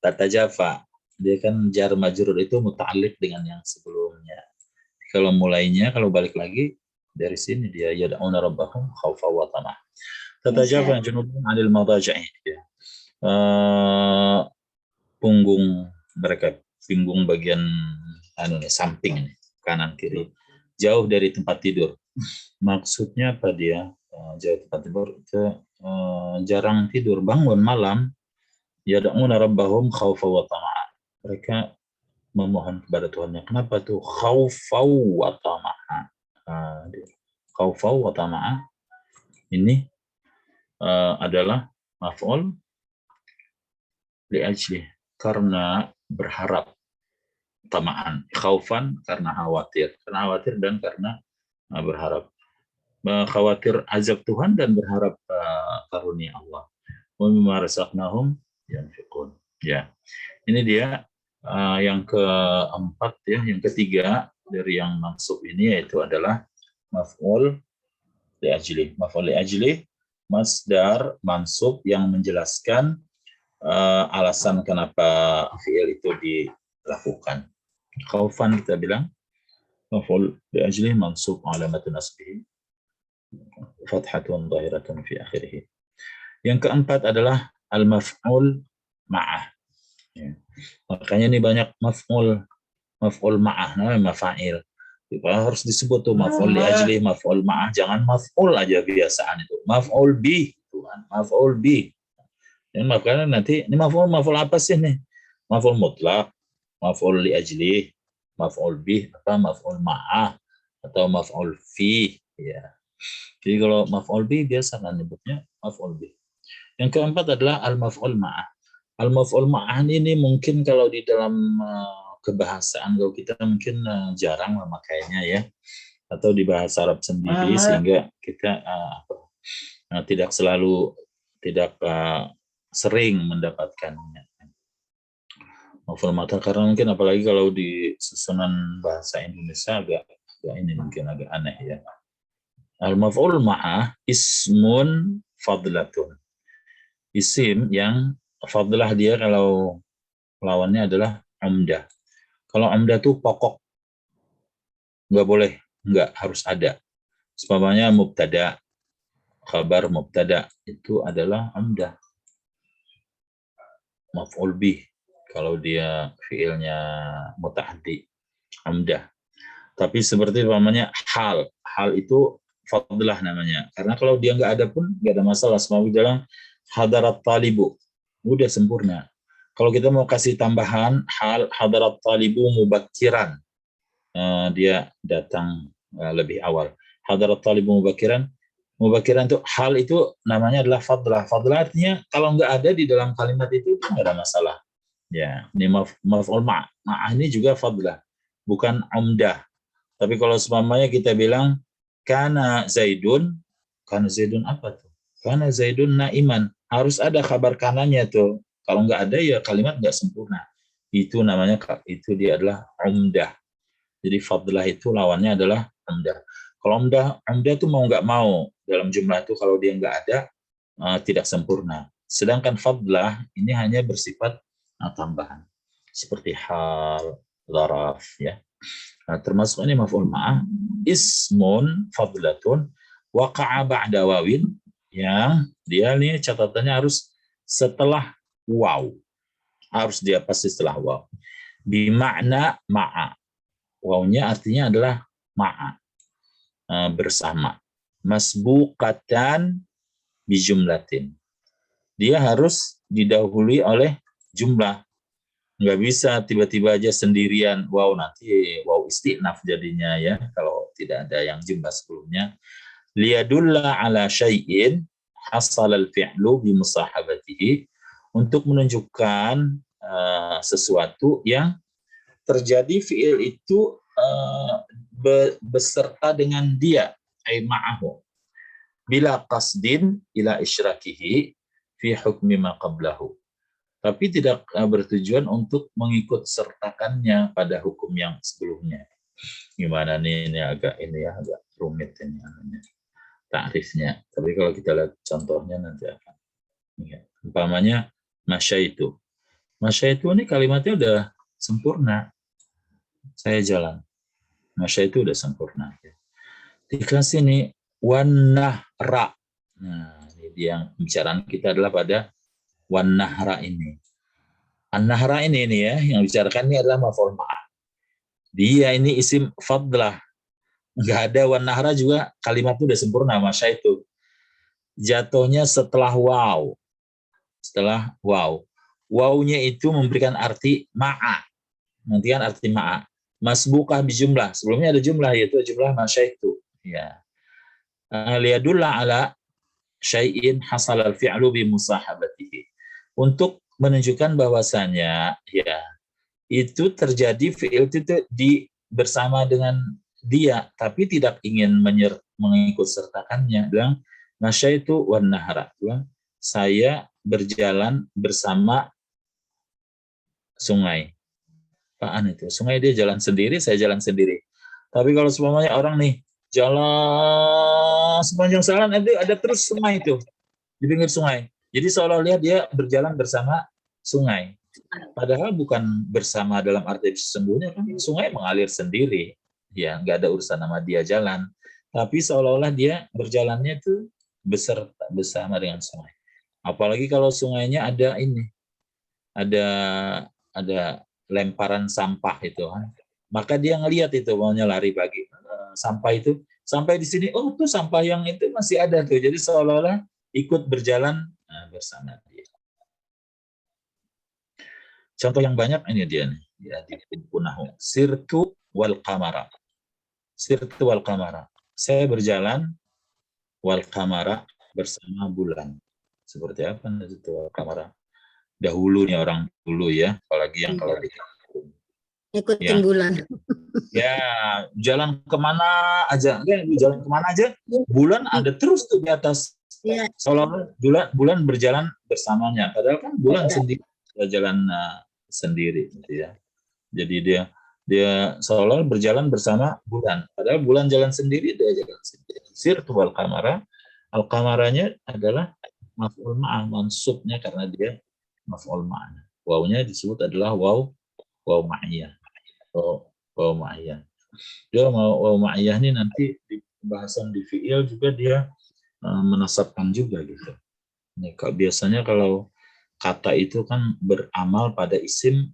tatajafa. Dia kan jar majrur itu muta'alliq dengan yang sebelumnya. Kalau mulainya, kalau balik lagi dari sini dia yad'una rabbahum khaufa wa tamah. Tatajafa junubun anil madaji'i. Punggung mereka, punggung bagian samping ini, kanan kiri, jauh dari tempat tidur. Maksudnya apa dia? Jauh tempat tidur itu jarang tidur, bangun malam. Yad'una rabbahum khaufa wa tamah. Mereka memohon kepada Tuhannya. Kenapa tuh? Khaufa wa tamah. Khaufa wa tamah ini adalah maf'ul li'ajli, karena berharap. Tamaan, khaufan karena khawatir dan karena berharap. Khawatir azab Tuhan dan berharap karunia Allah. Wa mimma razaqnahum yunfiqun. Ya. Ini dia yang keempat ya, yang ketiga dari yang mansub ini yaitu adalah maf'ul li'ajli. Maf'ul li'ajli masdar mansub yang menjelaskan alasan kenapa fi'il itu dilakukan. Khaufan kita bilang maf'ul li'ajli mansub alamatun nasbihi fathatun dhahiratun fi akhirih. Yang keempat adalah al-maf'ul ma'ah. Ya. Makanya ini banyak maf'ul ma'ah, namanya mafa'il. Harus disebut tuh maf'ul li'ajli, maf'ul ma'ah, jangan maf'ul aja biasaan itu. Maf'ul bih, maf'ul bih. Dan makanya nanti ini maf'ul apa sih nih? Maf'ul mutlak, maf'ul li'ajli, maf'ul bih, apa maf'ul ma'ah atau maf'ul fi, ya. Jadi kalau maf'ul bih biasa kan nyebutnya maf'ul bih. Yang keempat adalah al-maf'ul ma'ah. Al-maf'ul ma'ah ini mungkin kalau di dalam kebahasaan kalau kita mungkin jarang memakainya ya, atau di bahasa Arab sendiri sehingga kita tidak sering mendapatkannya. Maf'ul ma'ah karena mungkin apalagi kalau di susunan bahasa Indonesia agak ini mungkin agak aneh ya. Al-maf'ul ma'ah ismun fadlatun. Isim yang fadlah dia kalau lawannya adalah umdah. Kalau umdah itu pokok, nggak boleh, nggak harus ada. Sebabnya mubtada, kabar mubtada itu adalah umdah. Maf'ul bih kalau dia fiilnya muta'addi, umdah. Tapi seperti umpamanya hal itu fadlah namanya. Karena kalau dia nggak ada pun nggak ada masalah. Semua bilang hadarat talibu, udah sempurna. Kalau kita mau kasih tambahan hal hadarat talibu mubakiran, dia datang lebih awal. Hadarat talibu mubakiran itu hal itu namanya adalah fadlah. Fadlah artinya kalau nggak ada di dalam kalimat itu nggak ada masalah. Ya, ini maf'ul ma'ah ini juga fadlah, bukan umdah. Tapi kalau seumpamanya kita bilang kana zaidun apa tuh? Kana zaidun naiman, harus ada kabar kanannya tuh. Kalau nggak ada ya kalimat nggak sempurna. Itu namanya, itu dia adalah umdah. Jadi fadlah itu lawannya adalah umdah. Kalau umdah itu mau nggak mau dalam jumlah itu kalau dia nggak ada tidak sempurna. Sedangkan fadlah ini hanya bersifat tambahan seperti hal, zaraf ya. Nah, termasuk ini maf'ul ma'ah ismun fadlatun waqa'a ba'da wawin, yang dia nih catatannya harus setelah waw. Harus dia pasti setelah waw. Bimakna ma'a. Wawnya artinya adalah ma'a. Bersama. Masbuqatan bijumlatin. Dia harus didahului oleh jumlah. Nggak bisa tiba-tiba aja sendirian. Wow, nanti wow istinaf jadinya ya. Kalau tidak ada yang jumlah sebelumnya. Liyadulla ala syai'in hasal al-fi'lu bimusahabatihi, untuk menunjukkan sesuatu yang terjadi fi'il itu beserta dengan dia, ay ma'ahu, bila qasdin ila isyrakihi fi hukmi ma qablahu. Tapi tidak bertujuan untuk mengikut sertakannya pada hukum yang sebelumnya. Gimana nih, ini agak rumit ini takrifnya. Tapi kalau kita lihat contohnya nanti akan ingat. Umpamanya masyaitu. Masyaitu ini kalimatnya udah sempurna. Saya jalan. Masyaitu udah sempurna. Di kelas ini wan-nahra. Nah, ini yang pembicaraan kita adalah pada wan-nahra ini. An-nahra ini ya, yang bicarakan ini adalah maf'ul ma'ah. Dia ini isim fadlah. Enggak ada wan-nahra juga, kalimat itu udah sempurna, masyaitu. Jatuhnya setelah waw. Setelah waw. Wawnya itu memberikan arti ma'a. Nanti kan arti ma'a. Masbukah bijumlah. Sebelumnya ada jumlah, yaitu jumlah masyaitu. Ya. Liyadulla ala syai'in hasal al-fi'lu bi musahabatihi. Untuk menunjukkan bahwasanya ya itu terjadi fi'il itu bersama dengan dia, tapi tidak ingin mengikut sertakannya. Bilang masyaitu wan nahra. Saya berjalan bersama sungai. Apaan itu? Sungai dia jalan sendiri, saya jalan sendiri. Tapi kalau semuanya orang nih jalan sepanjang jalan ada terus sungai itu di pinggir sungai. Jadi seolah-olah dia berjalan bersama sungai. Padahal bukan bersama dalam arti sesungguhnya, kan sungai mengalir sendiri. Ya, nggak ada urusan sama dia jalan. Tapi seolah-olah dia berjalannya itu bersama dengan sungai. Apalagi kalau sungainya ada ini, ada lemparan sampah itu, maka dia ngelihat itu maunya lari pagi sampah itu sampai di sini, oh tuh sampah yang itu masih ada tuh, jadi seolah-olah ikut berjalan bersama dia. Contoh yang banyak ini dia nih, ya di punahu sirtu wal qamara. Sirtu wal qamara. Saya berjalan wal qamara bersama bulan. Seperti apa itu wal qamara? Dahulu nih orang dulu ya, apalagi yang kalau di kampung. Ikutin bulan. Ya, jalan kemana aja, jalan kemana aja, bulan ada terus tuh di atas. Ya. Seolah-olah bulan berjalan bersamanya, padahal kan bulan sendiri jalan sendiri, gitu ya. Jadi dia seolah berjalan bersama bulan, padahal bulan jalan sendiri, dia jalan sendiri. Sirtu wal qamara, al qamaranya adalah maf'ul ma'ah, mansubnya karena dia maf'ul ma'ah. Wawnya disebut adalah waw ma'iyah. Waw ma'iyah. Dia waw ma'iyah ini nanti di pembahasan di fi'il juga dia menasabkan juga gitu. Ini biasanya kalau kata itu kan beramal pada isim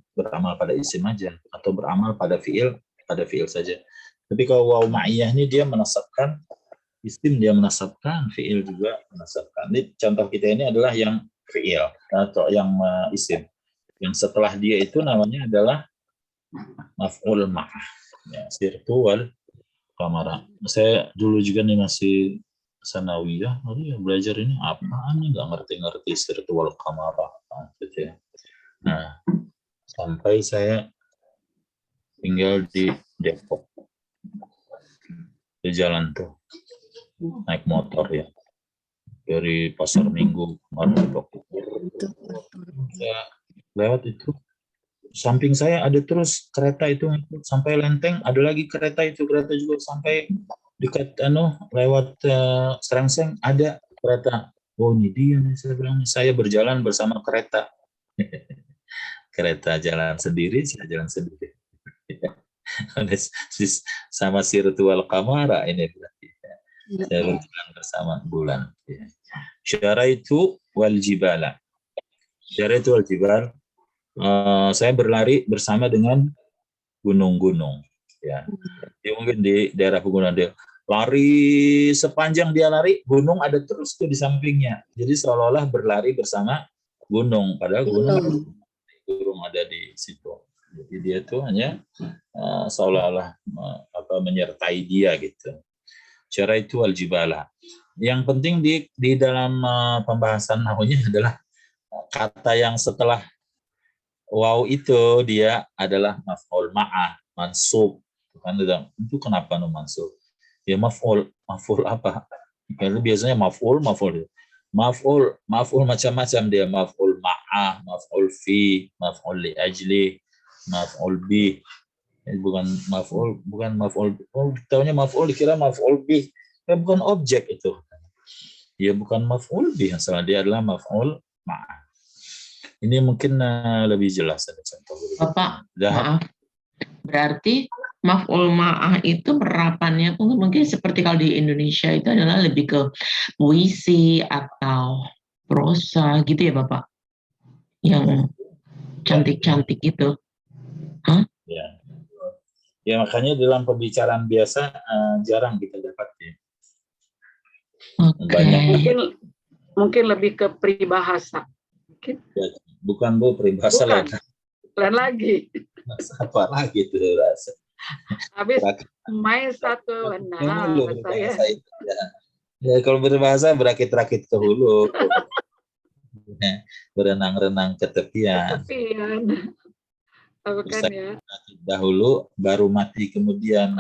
aja, atau beramal pada fi'il saja. Tapi kalau waw ma'iyah ini dia menasabkan isim, dia menasabkan fi'il juga menasabkan. Ini contoh kita ini adalah yang fi'il atau yang isim. Yang setelah dia itu namanya adalah maf'ul ma'ah. Ya, sirtu wal qamara. Saya dulu juga nih masih sanawiyah, belajar ini apaan nih, nggak ngerti sirtu wal qamara gitu ya. Nah, sampai saya tinggal di Depok. Di jalan tuh naik motor ya. Dari Pasar Minggu Depok. Saya lewat itu, samping saya ada terus kereta itu sampai Lenteng, ada lagi kereta juga sampai dekat lewat Serengseng ada kereta. Oh ini dia nih, saya bilang, saya berjalan bersama kereta. Kereta jalan sendiri, saya jalan sendiri. Sama sirtu wal qamara ini berarti. Saya berjalan bersama bulan. Syaraitu wal jibala. Syaraitu wal jibal. Saya berlari bersama dengan gunung-gunung. Ya. Dia mungkin di daerah pegunungan dia lari, sepanjang dia lari, gunung ada terus tuh di sampingnya. Jadi seolah-olah berlari bersama gunung, padahal gunung ada di situ. Jadi dia tuh hanya seolah-olah menyertai dia gitu. Cara itu al-jibala. Yang penting di dalam pembahasan nahwunya adalah kata yang setelah waw itu dia adalah maf'ul ma'ah, mansub Kan itu kenapa nu mansub? Ya maf'ul apa? Kalau biasanya maf'ul macam-macam dia, maf'ul ma'ah, maf'ul fi, maf'ul li ajli, maf'ul bi. Bukan maf'ul. Oh, taunya maf'ul dikira maf'ul bi. Bukan objek itu. Ya bukan maf'ul bi, salah dia adalah maf'ul ma'ah. Ini mungkin lebih jelas ada contoh. Bapak, maaf. Berarti maf'ul ma'ah itu penerapannya mungkin seperti kalau di Indonesia itu adalah lebih ke puisi atau prosa gitu ya Bapak? Yang cantik-cantik itu. Hah? Ya makanya dalam pembicaraan biasa jarang kita dapat ya. Okay. Mungkin lebih ke peribahasa. Mungkin. Ya, bukan Bu, peribahasa lain lagi. Apa lagi itu rasa? Habis main satu saya. Ya, kalau berbahasa berakit-rakit ke hulu, berenang-renang ke tepian. Bukan ya. Dahulu baru mati kemudian.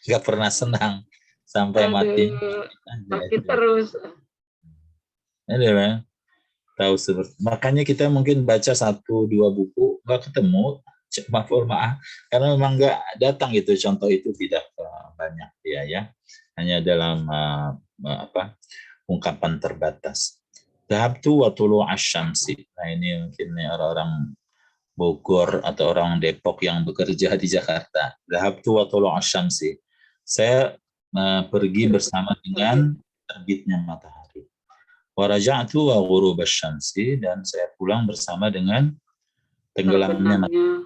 Nggak pernah senang sampai mati. Mati terus. Ini ya. Tahu seperti, makanya kita mungkin baca 1-2 buku nggak ketemu maf'ul ma'ah karena memang nggak datang gitu, contoh itu tidak banyak ya hanya dalam ungkapan terbatas. Dhahabtu wa tulu asyamsi. Nah ini mungkin orang-orang Bogor atau orang Depok yang bekerja di Jakarta. Dhahabtu wa tulu asyamsi. Saya pergi bersama dengan terbitnya matahari. Wa raja'tu wa ghurub asy-syamsi, dan saya pulang bersama dengan tenggelamnya matahari.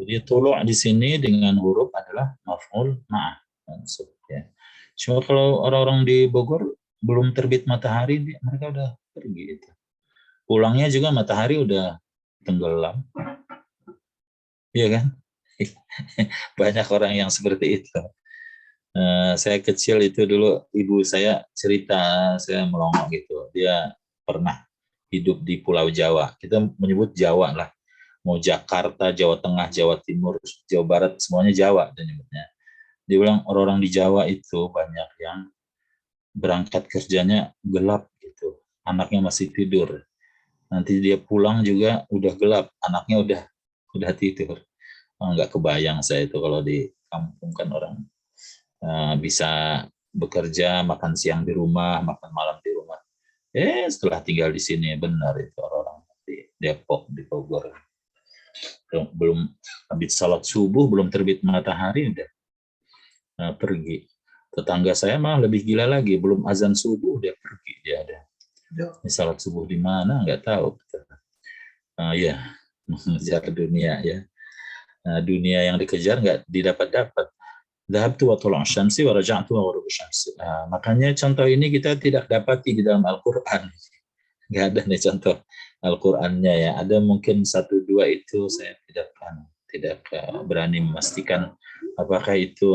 Jadi tulu' di sini dengan huruf adalah maf'ul ma'ah mansub ya. Cuma kalau orang-orang di Bogor belum terbit matahari mereka udah pergi itu. Pulangnya juga matahari udah tenggelam. Iya kan? Banyak orang yang seperti itu. Saya kecil itu dulu ibu saya cerita, saya melongo gitu. Dia pernah hidup di Pulau Jawa. Kita menyebut Jawa lah. Mau Jakarta, Jawa Tengah, Jawa Timur, Jawa Barat, semuanya Jawa dan nyebutnya. Dia bilang orang-orang di Jawa itu banyak yang berangkat kerjanya gelap gitu. Anaknya masih tidur. Nanti dia pulang juga udah gelap, anaknya udah tidur. Nggak kebayang saya itu kalau di kampung kan orang bisa bekerja, makan siang di rumah, makan malam di rumah. Setelah tinggal di sini benar itu orang-orang di Depok, di Bogor. Belum habis salat subuh, belum terbit matahari udah pergi. Tetangga saya malah lebih gila lagi, belum azan subuh dia pergi, dia ada. Salat subuh di mana nggak tahu. Ya, mengejar dunia ya. Dunia yang dikejar nggak didapat-dapat. Dhahabtu wa tulu' asy-syamsi wa raja'tu wa ghurub asy-syamsi. Makanya contoh ini kita tidak dapati di dalam Al-Qur'an. Enggak ada nih contoh Al-Qur'annya ya. Ada mungkin 1-2 itu saya tidak berani memastikan apakah itu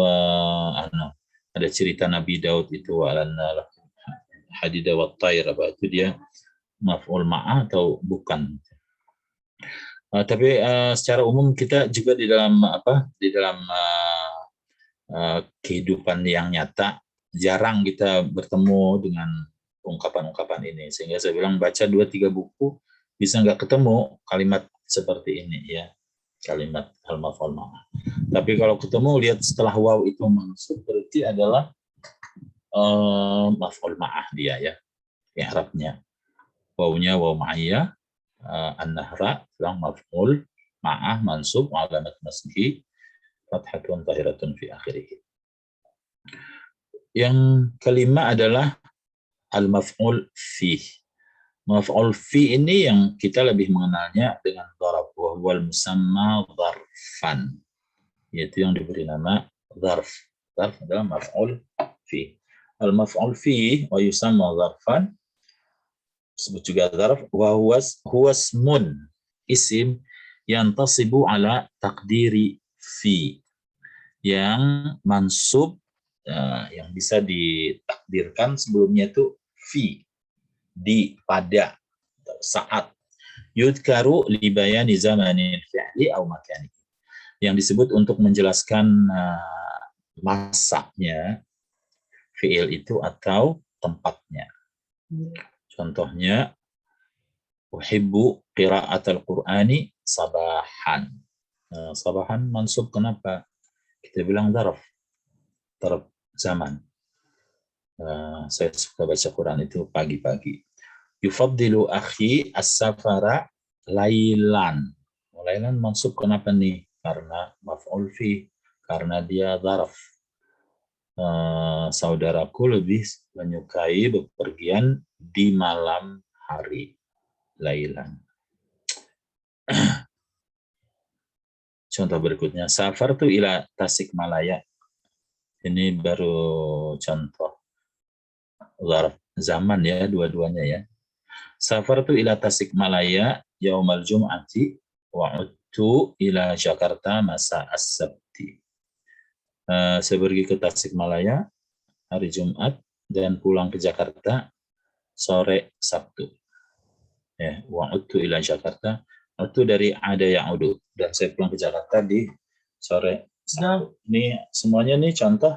ada cerita Nabi Daud itu alanna hadida wa tayr, apa itu dia maf'ul ma'ah atau bukan. Tapi secara umum kita juga di dalam kehidupan yang nyata jarang kita bertemu dengan ungkapan-ungkapan ini, sehingga saya bilang baca 2-3 buku bisa nggak ketemu kalimat seperti ini ya, kalimat al-maf'ul ma'ah. Tapi kalau ketemu lihat setelah waw itu mansub berarti adalah maf'ul ma'ah dia ya, i'rabnya wawnya waw ma'iyah, an-nahra bilang maf'ul ma'ah mansub alamat nasbihi fathatun tahiratun fi akhirih. Yang kelima adalah al-maf'ul fi. Maf'ul fi ini yang kita lebih mengenalnya dengan dharf, wa huwal musamma dharfan, yaitu yang diberi nama dharf. Dharf adalah maf'ul fi. Al-maf'ul fi wa yusamma dharfan, disebut juga dharf, wa huwa ismun, isim yang tasibu ala takdiri fi, yang mansub yang bisa ditakdirkan sebelumnya itu fi, di, pada, saat. Yudkaru li bayani zamanil fi'li aw makani. yang disebut untuk menjelaskan masanya fi'il itu atau tempatnya. Contohnya, uhibbu qira'atal Qur'ani sabahan. Sabahan mansub kenapa? Kita bilang daraf zaman. Saya suka baca Quran itu pagi-pagi. Yufaddilu akhi as-safara lailan. Lailan mansub kenapa nih? Karena maf'ul fi, karena dia daraf. Saudaraku lebih menyukai bepergian di malam hari. Lailan. Contoh berikutnya, safartu ila Tasikmalaya. Ini baru contoh zarf zaman ya, dua-duanya ya. Safartu ila Tasikmalaya yaumal jum'ati wa udtu ila Jakarta masa as-sabti. Saya pergi ke Tasikmalaya hari Jumat dan pulang ke Jakarta sore Sabtu. Ya, wa udtu ila Jakarta, itu dari ada yang udu, dan saya pulang ke Jakarta di sore Sabtu. Ini semuanya nih contoh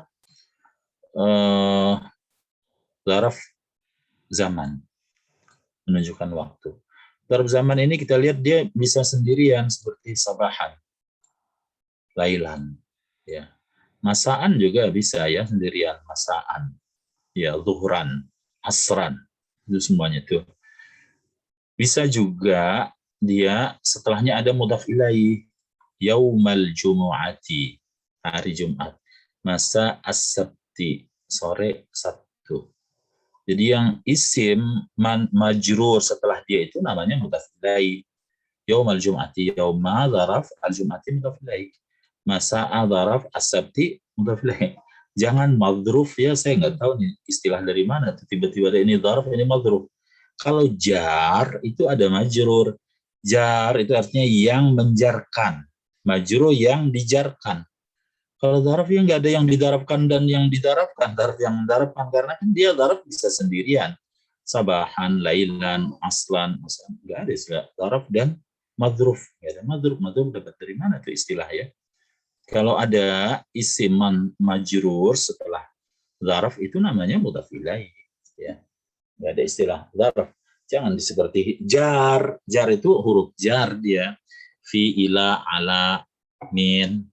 zarf zaman, menunjukkan waktu. Zarf zaman ini kita lihat dia bisa sendirian seperti sabahan, lailan, ya. Masaan juga bisa ya sendirian, masaan, ya, zuhran, asran, itu semuanya tuh. Bisa juga dia setelahnya ada mudhaf ilaih, yaumal jumu'ati, hari Jumat, masa as-sabti, sore Sabtu. Jadi yang isim majrur setelah dia itu namanya mudhaf ilaih. Yaumal jum'ati, yauma dzaraf al-jum'ati mudhaf ilaih. Masa dzaraf as-sabti mudhaf ilaih. Jangan madhruf ya, saya nggak tahu nih istilah dari mana. Tiba-tiba ada ini dzaraf, ini madhruf. Kalau jar itu ada majrur. Jar itu artinya yang menjarkan. Majrur yang dijarkan. Kalau dzaraf ya nggak ada yang didarabkan dan yang didarabkan. Dzaraf yang mendarabkan karena kan dia dzaraf bisa sendirian. Sabahan, lailan, aslan, nggak ada istilah dzaraf dan madhruf. Nggak ada madhruf. Madhruf dapat dari mana tuh istilah ya? Kalau ada isim majrur setelah dzaraf itu namanya mudhaf ilaih. Ya. Nggak ada istilah dzaraf. Jangan seperti jar. Jar itu huruf jar dia. Fi, ila, ala, min.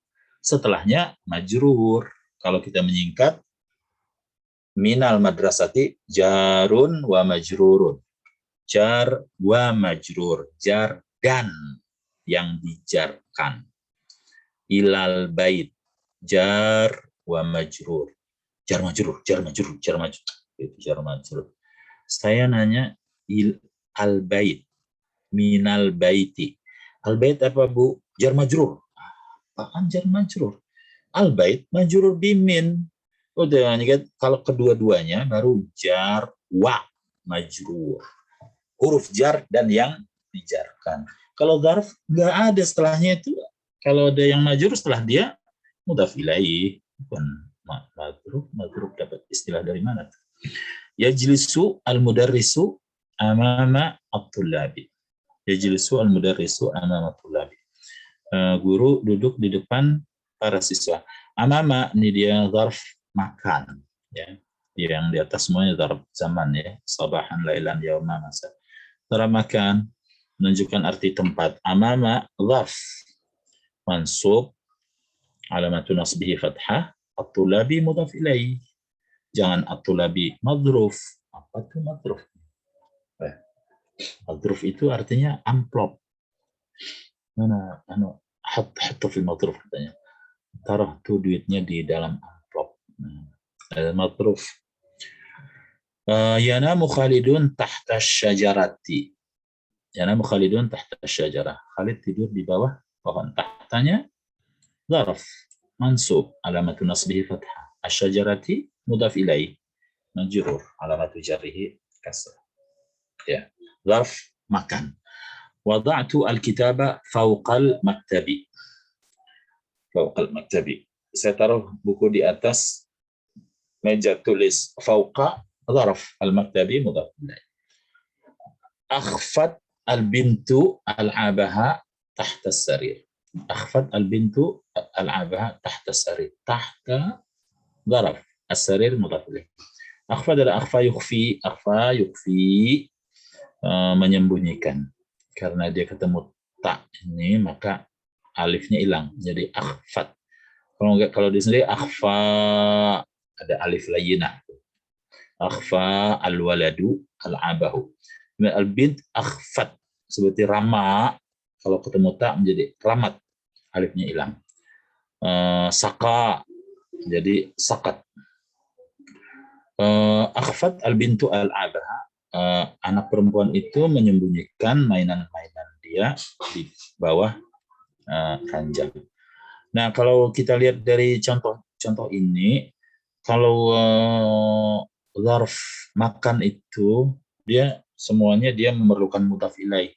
Setelahnya majrur. Kalau kita menyingkat, minal madrasati jarun wa majrurun. Jar wa majrur. Jar dan yang dijarkan. Ilal bait. Jar wa majrur. Jar majrur, jar majrur, jar majrur. Itu jar majrur. Saya nanya al bait. Minal baiti. Al bait apa Bu? Jar majrur. Apaan jar majrur? Al bait majrur bimin. Udah, kalau kedua-duanya baru jar wa majrur. Huruf jar dan yang dijarkan. Kalau dzarf nggak ada setelahnya itu. Kalau ada yang majrur setelah dia mudhaf ilaih. Bukan madruf dapat istilah dari mana? Yajlisu al-mudarrisu amama at-tullabi. Yajlisu al-mudarrisu amama at-tullabi. Guru duduk di depan para siswa. Amama ini dia zarf makan, ya. Yang di atas semuanya zarf zaman ya. Sabahan, lailan, yauma, masa. Zarf makan menunjukkan arti tempat. Amama zarf mansub, alamatu nasbihi fathah, at-tulabi mudhaf ilaih. Jangan at-tulabi madruf. Apa itu madruf? Madruf itu artinya amplop. Mana hatta fil madruf katanya. Taruh tuh duitnya di dalam amplop. Madruf. Yanamu Khalidun tahta syajarati. Yanamu Khalidun tahta syajarah. Khalid tidur di bawah pohon. Tahtanya zarf mansub, alamatu nasbihi fathah. Asyajarati mudhaf ilaih. Majrur, alamatu jarrihi kasrah. Ya, zarf makan. Wada'tu al-kitaba fawqal maktabi. Fawqal maktabi. Saya taruh buku di atas meja tulis. Fawqa zarf al-maktabi mudhaf ilaih. Akhfat al-bintu al-abaha tahta sarir. Akhfat al-bintu al-abaha tahta sarir. Tahta zaraf. As-sarir mudhaf ilaih. Akhfa adalah akhfa yukhfi. Akhfa yukhfi, menyembunyikan. Karena dia ketemu tak ini, maka alifnya hilang. Jadi akhfat. Kalau di sini akhfa, ada alif layyinah. Akhfa al-waladu al-abahu. Al-bint akhfat, seperti rama, kalau ketemu tak menjadi ramat, alifnya hilang. Saka, jadi sakat. Akhfat al-bintu al-abaha, anak perempuan itu menyembunyikan mainan-mainan dia di bawah ranjang. Nah, kalau kita lihat dari contoh ini, kalau zarf makan itu dia semuanya dia memerlukan mudhaf ilaih.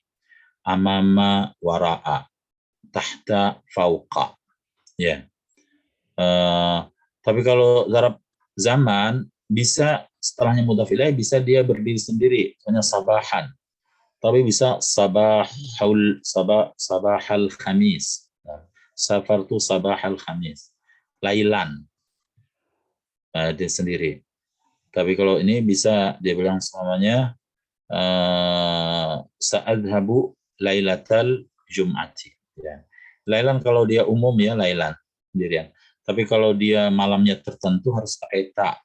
Amama, wara'a, tahta, fauqa. Ya. Tapi kalau zarf zaman bisa setelahnya mudhaf ilaih, bisa dia berdiri sendiri, hanya sabahan. Tapi bisa sabahal khamis. Safartu sabahal khamis. Lailan. Dia sendiri. Tapi kalau ini bisa dia bilang semuanya sa'adhabu lailatal jum'ati. Ya. Lailan kalau dia umum ya lailan sendirian. Tapi kalau dia malamnya tertentu harus pakai ta.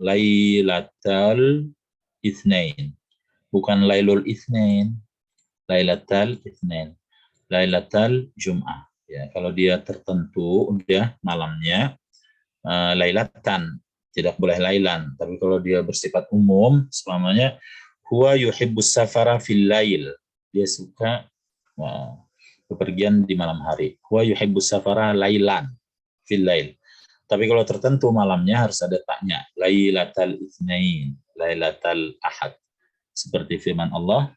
Lailatal itsnain. Bukan lailul itsnain. Lailatal itsnain. Lailatal jum'ah. Ya, kalau dia tertentu udah malamnya lailatan, tidak boleh lailan. Tapi kalau dia bersifat umum, selamanya huwa yuhibbus safara fil lail. Dia suka bepergian di malam hari. Huwa yuhibbus safara lailan fil lail. Tapi kalau tertentu malamnya harus ada taknya. Lailatal itsnain, lailatal ahad. Seperti firman Allah,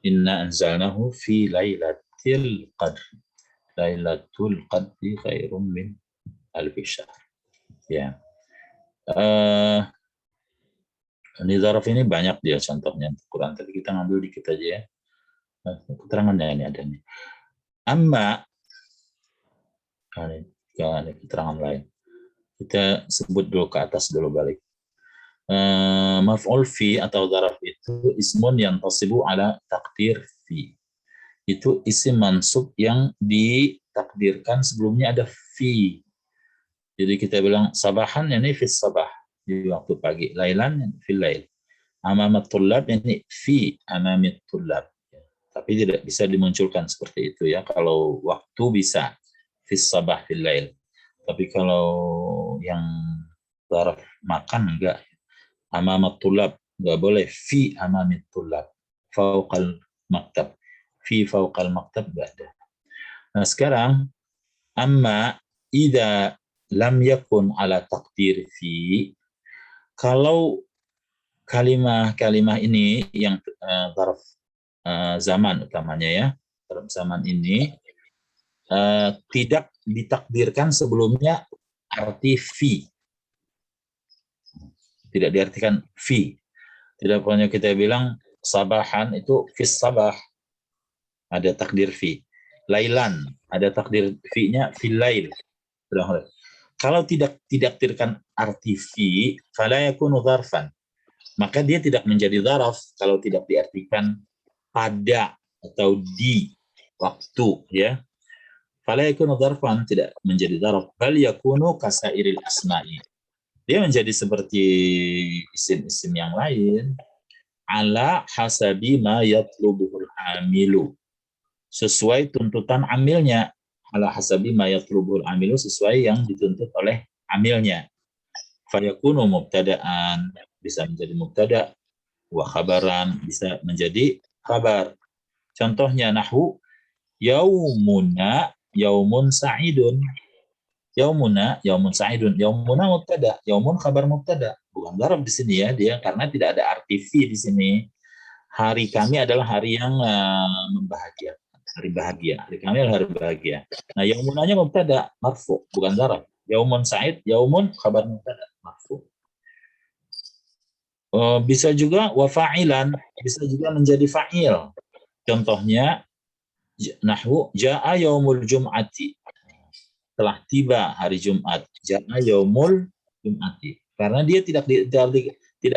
inna anzalnahu fi lailatul qadr. Lailatul qadri khairum min alfi syahr. Ya. Ini zaraf ini banyak dia contohnya Quran, tapi kita ngambil dikit aja ya. Keterangannya ini ada nih. Amma, ini keterangan lain. Kita sebut dulu ke atas dulu balik. Maf'ul fi atau zaraf itu ismun yang tasibu ala takdir fi. Itu isim mansub yang ditakdirkan sebelumnya ada fi. Jadi kita bilang sabahan ini fi sabah, di waktu pagi. Lailan fil lail. Amamat tullab ini fi amamit tullab. Tapi tidak bisa dimunculkan seperti itu ya. Kalau waktu bisa fi sabah fil lail. Tapi kalau yang zaraf makan enggak. Amamat tullab enggak boleh fi amamit tullab. Fauqal maktab. Fi fauqal maktab enggak ada. Nah, sekarang amma idza lam yakun ala takdir fi, kalau kalimah-kalimah ini yang zarf zaman utamanya ya, zarf zaman ini tidak ditakdirkan sebelumnya arti fi, tidak diartikan fi. Tidak pernah kita bilang sabahan itu fis sabah, ada takdir fi. Lailan ada takdir fi-nya fil lail. Kalau tidak ditakdirkan arti fi, fala yakunu dzarfan. Maka dia tidak menjadi dzaraf kalau tidak diartikan pada atau di waktu ya. Fala yakunu dzarfan, tidak menjadi dzaraf, bal yakunu kasairil asma'i. Dia menjadi seperti isim-isim yang lain, ala hasabi ma yatlubuhul amilu. Sesuai tuntutan amilnya. Ala hasabi ma yatlubuhul amilu, sesuai yang dituntut oleh amilnya. Fayakunu mubtada'an, bisa menjadi mubtada, wa khabaran, bisa menjadi khabar. Contohnya nahwu yaumuna yaumun sa'idun. Yaumuna yaumun sa'idun. Yaumuna mubtada, yaumun khabar mubtada. Bukan dzaraf di sini ya, dia karena tidak ada arti fi di sini. Hari kami adalah hari yang membahagiakan. Hari bahagia. Hari kami adalah hari bahagia. Nah, yaumunanya mubtada, marfu, bukan dzaraf. Yaumun sa'id, yaumun khabar mubtada, marfu. Bisa juga wa fa'ilan, bisa juga menjadi fa'il. Contohnya Nahwu ja'a yaumul jum'ati. Telah tiba hari Jumat. Ja'a yaumul jum'ati. Karena dia tidak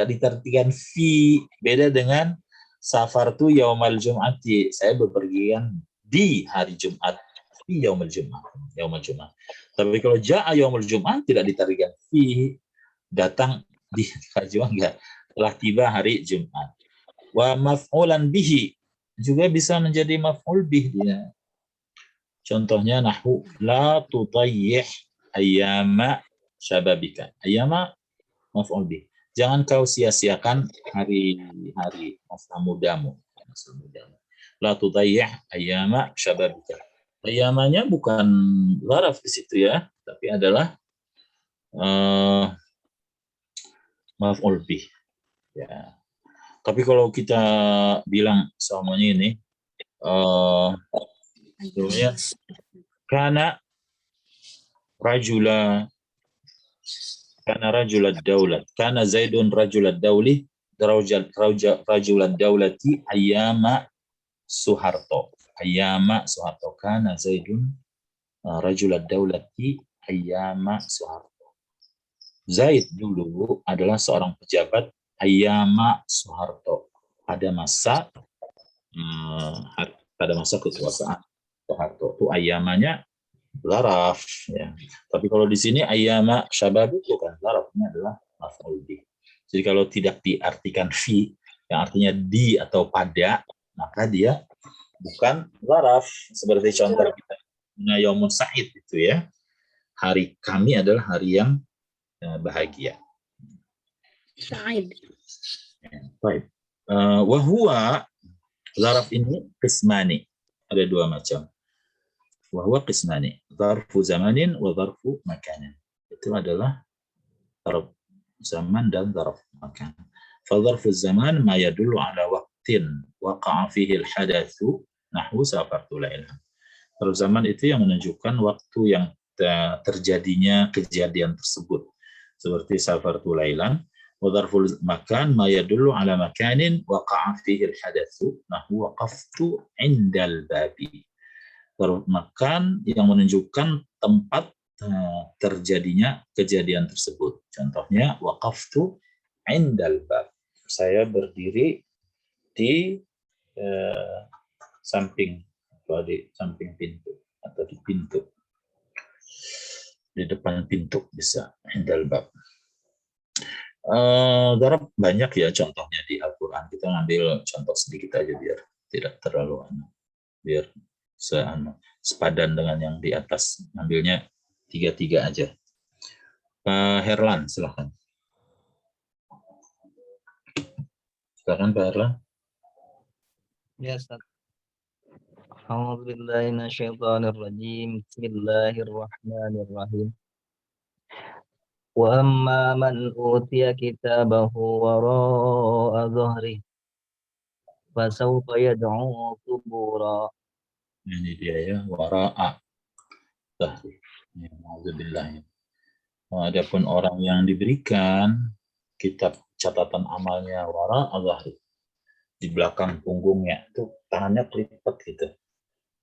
ditertikan fi, beda dengan safartu yaumal jum'ati. Saya bepergian di hari Jumat. Fi yaumul jum'ah. Yaumul jum'ah. Tapi kalau ja'a yaumul jum'ah tidak ditertikan fi, datang di hari Jumat enggak. Telah tiba hari Jumat. Wa maf'ulan bihi juga bisa menjadi maf'ul bih dia. Contohnya nahwu la tutayyih ayyama syababika. Ayyama maf'ul bih. Jangan kau sia-siakan hari-hari masa mudamu. La tutayyih ayyama syababika. Ayyamanya bukan zaraf di situ ya, tapi adalah maf'ul bih. Ya. Tapi kalau kita bilang semuanya ini, sebenarnya kana rajula daulat, kana Zaidun rajulad dauli, rajulad daulati ayyama Soeharto. Ayyama Soeharto, kana Zaidun rajulad daulati ayyama Soeharto. Zaid dulu adalah seorang pejabat ayyama Soeharto pada masa kekuasaan Soeharto. Itu ayyamanya zaraf ya. Tapi kalau di sini ayyama syabab itu kan zarafnya adalah maf'ul bih. Jadi kalau tidak diartikan fi yang artinya di atau pada, maka dia bukan zaraf. Seperti contoh kita punya yaumun sa'id itu ya. Hari kami adalah hari yang bahagia. Sa'id. Baik. Wa huwa zaraf ini qismani. Ada dua macam. Wa huwa qismani. Zarfu zamanin wa zarfu makanin. Itu adalah zarf zaman dan zarf makan. Fa zarfu zaman ma yadullu ala waqtin waqa'a fihi al-hadatsu nahwu safartu lailan. Zarf zaman itu yang menunjukkan waktu yang terjadinya kejadian tersebut. Seperti safartu lailan. Wa zarful makan ma yadullu ala makanin waqa'a fihi al-hadatsu nahwu waqaftu 'indal babi. Zarf makan yang menunjukkan tempat terjadinya kejadian tersebut. Contohnya waqaftu 'indal bab. Saya berdiri di samping pintu atau di pintu. Di depan pintu bisa 'indal bab. Zaraf banyak ya contohnya di Al-Quran. Kita ngambil contoh sedikit aja biar tidak terlalu biar sepadan dengan yang di atas. Ngambilnya 3 aja. Pak Herlan, silahkan. Silakan Pak Herlan. Ya, Ustaz. A'udzubillahi minasyaitonirrajim. Bismillahirrahmanirrahim. Wa amma man utiya kitabahu wara'a dhahrihi fasawfa yad'u thubura. Ini dia ya, wara'a dhahri. Ya, a'udzubillah. Adapun orang yang diberikan kitab catatan amalnya wara'a dhahri, di belakang punggungnya, itu tangannya kelipat gitu.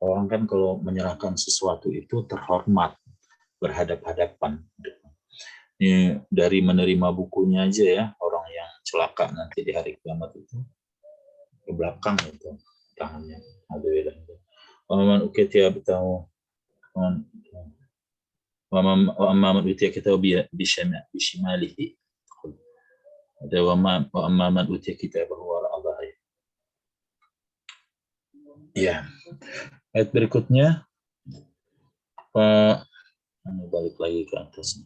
Orang kan kalau menyerahkan sesuatu itu terhormat, berhadap-hadapan. Ini dari menerima bukunya aja ya, orang yang celaka nanti di hari kiamat itu ke belakang itu tangannya. Waman uketiya bitahu waman uketiya kitabu bishimalihi. Ada waman uketiya kitabu wara'a dhahri. Ya. Ayat berikutnya Pak balik lagi ke atas.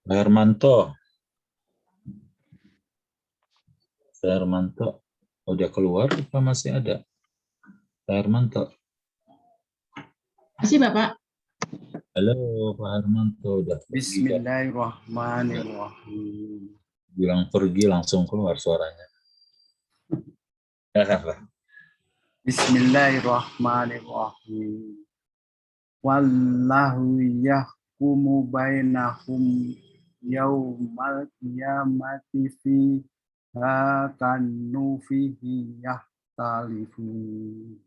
Pak Hermanto udah keluar apa masih ada? Pak Hermanto. Masih Bapak. Halo Pak Hermanto, udah Bismillahirrahmanirrahim. bilang pergi langsung keluar suaranya. Bismillahirrahmanirrahim. Wallahu yahkumu bainahum yaumal qiyamati fiha kanu fihi yahtalifun.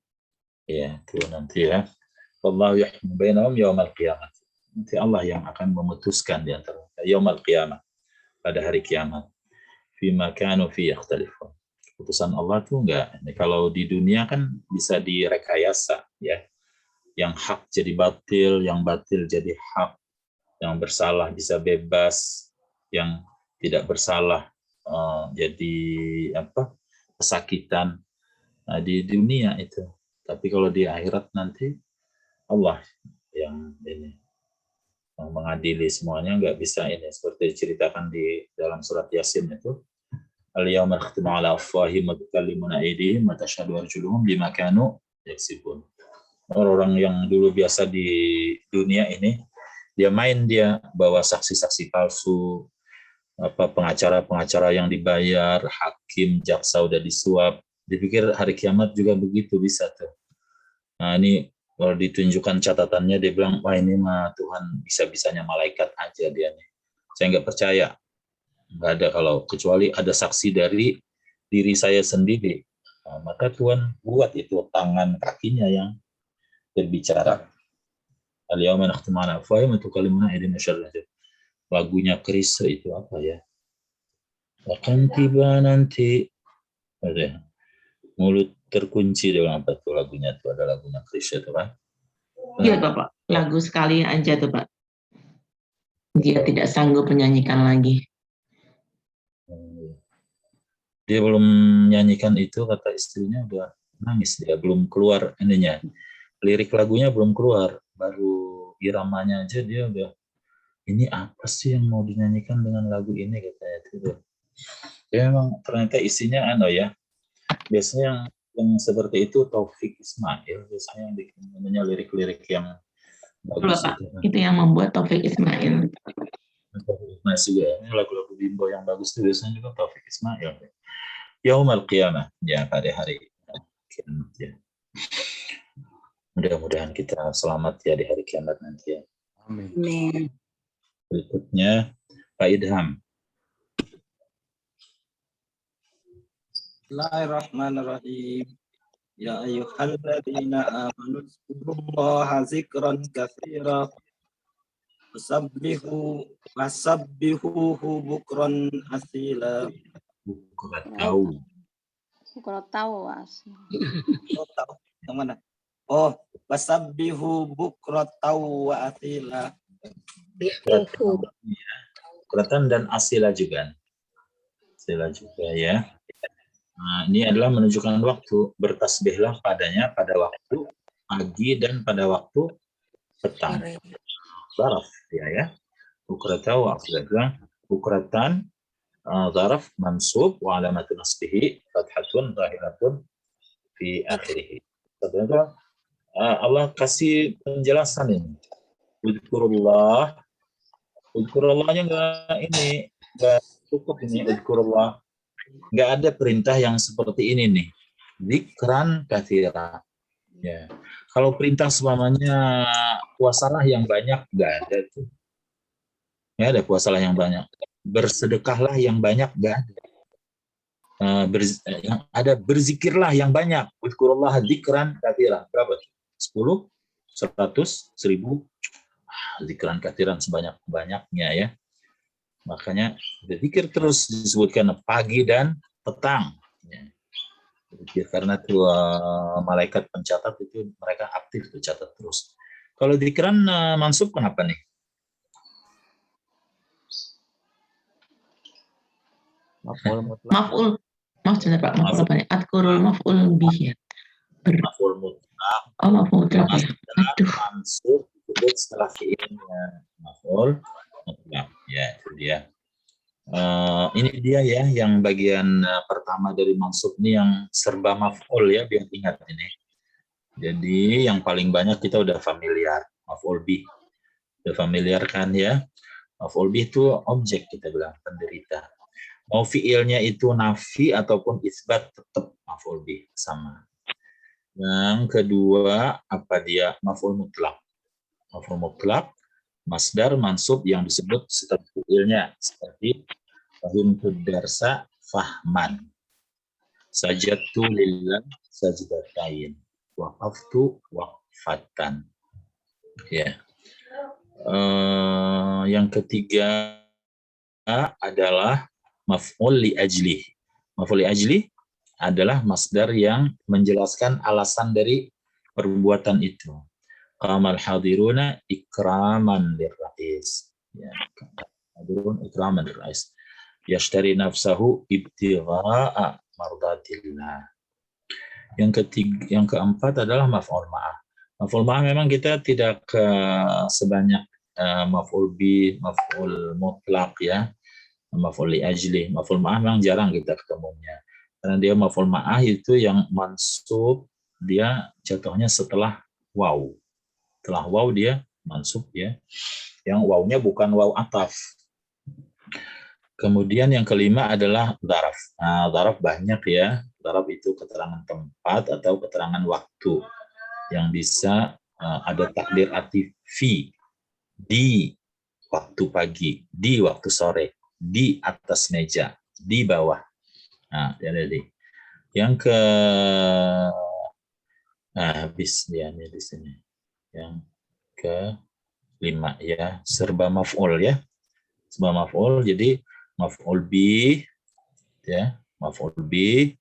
Ya, itu nanti ya. Wallahu yahkum bainahum yaumal qiyamah. Nanti Allah yang akan memutuskan di antara yaumal qiyamah, pada hari kiamat. Fima kanu fi yakhtalifun. Keputusan Allah tuh enggak. Kalau di dunia kan bisa direkayasa ya. Yang hak jadi batil, yang batil jadi hak, yang bersalah bisa bebas, yang tidak bersalah jadi apa? Kesakitan. Nah, di dunia itu. Tapi kalau di akhirat nanti Allah yang ini yang mengadili semuanya, nggak bisa ini seperti diceritakan di dalam surat Yasin itu. Al-yawma nakhtimu ala afwahihim wa tukallimuna aydihim wa tashhadu arjuluhum bima kanu yaksibun. Orang yang dulu biasa di dunia ini dia bawa saksi-saksi palsu, apa pengacara-pengacara yang dibayar, hakim, jaksa udah disuap. Dipikir hari kiamat juga begitu bisa tuh. Nah, ini kalau ditunjukkan catatannya dia bilang, wah ini mah Tuhan bisa-bisanya malaikat aja dia nih. Saya nggak percaya. Nggak ada kalau kecuali ada saksi dari diri saya sendiri. Nah, maka Tuhan buat itu tangan kakinya yang berbicara. Al-yawma nakhtimu ala afwahihim wa tukallimuna aydihim. Lagunya Chrisye itu apa ya? Akan tiba nanti. Ada mulut terkunci dengan apa tuh lagunya tuh, ada lagunya Chrisye itu kan? Iya Bapak, lagu sekali aja tuh Pak. Dia tidak sanggup menyanyikan lagi. Dia belum nyanyikan itu, kata istrinya udah nangis, dia belum keluar ininya. Lirik lagunya belum keluar, baru iramanya aja dia udah, ini apa sih yang mau dinyanyikan dengan lagu ini katanya itu. Ya memang ternyata isinya ya. Biasanya yang seperti itu Taufik Ismail biasanya yang bikin namanya lirik-lirik yang bagus. Bapak, itu yang membuat Taufik Ismail. Nah juga lagu-lagu bimbo yang bagus itu biasanya juga Taufik Ismail. Yaumal qiyamah, ya pada hari kiamat ya. Mudah-mudahan kita selamat ya di hari kiamat nanti ya. Amin. Berikutnya Pak Idham. Bismillahirrahmanirrahim. Ya ayyuhalladzina amanu dzkurullaha dzikran katsira wasabbihuhu bukran asila. Tahu Yang mana? Oh, wasabbihu bukratan wa asila. Bukratan dan asila juga. Asila juga ya. Nah, ini adalah menunjukkan waktu. Bertasbihlah padanya pada waktu pagi dan pada waktu petang. Zaraf ya. Bukratan wa asila. Bukratan zaraf mansub wa alamatu nasbihi fathatun zahiratun fi akhirih. Sebenarnya Allah kasih penjelasan ini. Udzurullahnya enggak cukup ini udzurulllah. Enggak ada perintah yang seperti ini nih. Dzikran katsira. Ya. Kalau perintah selamanya puasalah yang banyak enggak ada tuh. Ya ada puasalah yang banyak. Bersedekahlah yang banyak enggak ada. Yang ada berzikirlah yang banyak. Uzkurullah dzikran katsiran. Berapa? 10, 100, 1000. Zikran katsiran sebanyak-banyaknya ya. Makanya berzikir terus disebutkan pagi dan petang. Ya. Karena itu malaikat pencatat itu mereka aktif mencatat terus. Kalau zikran mansub kenapa nih? Maf'ul. Maksudnya Pak, maf'ul apa nih? Adkurul maf'ul bih ya. Maf'ul mutlaq. Oh, maf'ul mutlaq ya. Aduh. Mansub disebut setelah fi'ilnya maf'ul mutlaq. Ya, itu dia. Ini dia ya yang bagian pertama dari mansub ini yang serba maf'ul ya, biar ingat ini. Jadi yang paling banyak kita udah familiar, maf'ul bih. Udah familiar kan ya? Maf'ul bih itu objek kita bilang, penderita. Mau fiilnya itu nafi ataupun isbat tetap maf'ul bih sama. Yang kedua apa dia? Maf'ul mutlaq. Maf'ul mutlaq masdar mansub yang disebut setelah fiilnya seperti fahimtud darsa fahman. Sajadtu lillah sajdatain. waqaftu waqfatan. Ya. Yang ketiga adalah maf'ul li ajli. Maf'ul li ajli adalah masdar yang menjelaskan alasan dari perbuatan itu. Qamal hadiruna ikraman lirrais. Ya, hadirun ikraman lirrais. Yashtari nafsahu ibtigha'a mardatillah. Yang keempat adalah maf'ul ma'ah. Maf'ul ma'ah memang kita tidak sebanyak maf'ul bi, maf'ul mutlaq ya, maf'ul li ajli. Maf'ul ma'ah memang jarang kita ketemunya. Karena dia maf'ul ma'ah itu yang mansub, dia jatuhnya setelah waw. Setelah waw dia mansub ya. Yang wawnya bukan waw ataf. Kemudian yang kelima adalah dzaraf. Nah, dzaraf banyak ya. Dzaraf itu keterangan tempat atau keterangan waktu yang bisa ada takdir arti fi, di waktu pagi, di waktu sore, di atas meja, di bawah. Nah, jadi yang habis dia di sini. Yang kelima ya, serba maf'ul ya. Serba maf'ul, jadi maf'ul bi ya, maf'ul bi,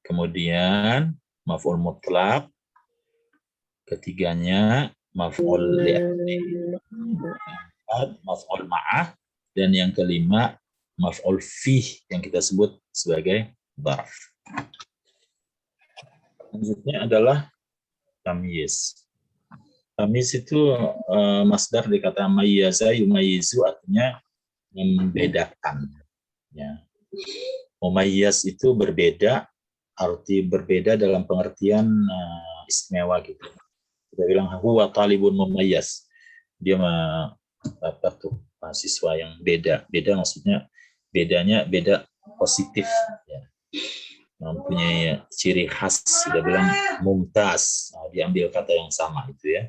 kemudian maf'ul mutlaq, ketiganya maf'ul li, maf'ul ma'ah, dan yang kelima maf'ul fih yang kita sebut sebagai dzarf. Selanjutnya adalah tamyiz. Tamyiz itu masdar dari kata mayyaza yumayyizu, artinya membedakan. Ya. Mumayyiz itu berbeda, arti berbeda dalam pengertian istimewa gitu. Kita bilang huwa talibun mumayyiz. Dia mahasiswa yang beda. Beda maksudnya bedanya beda positif ya. Mempunyai ciri khas, kita bilang mumtaz. Nah, diambil kata yang sama itu ya.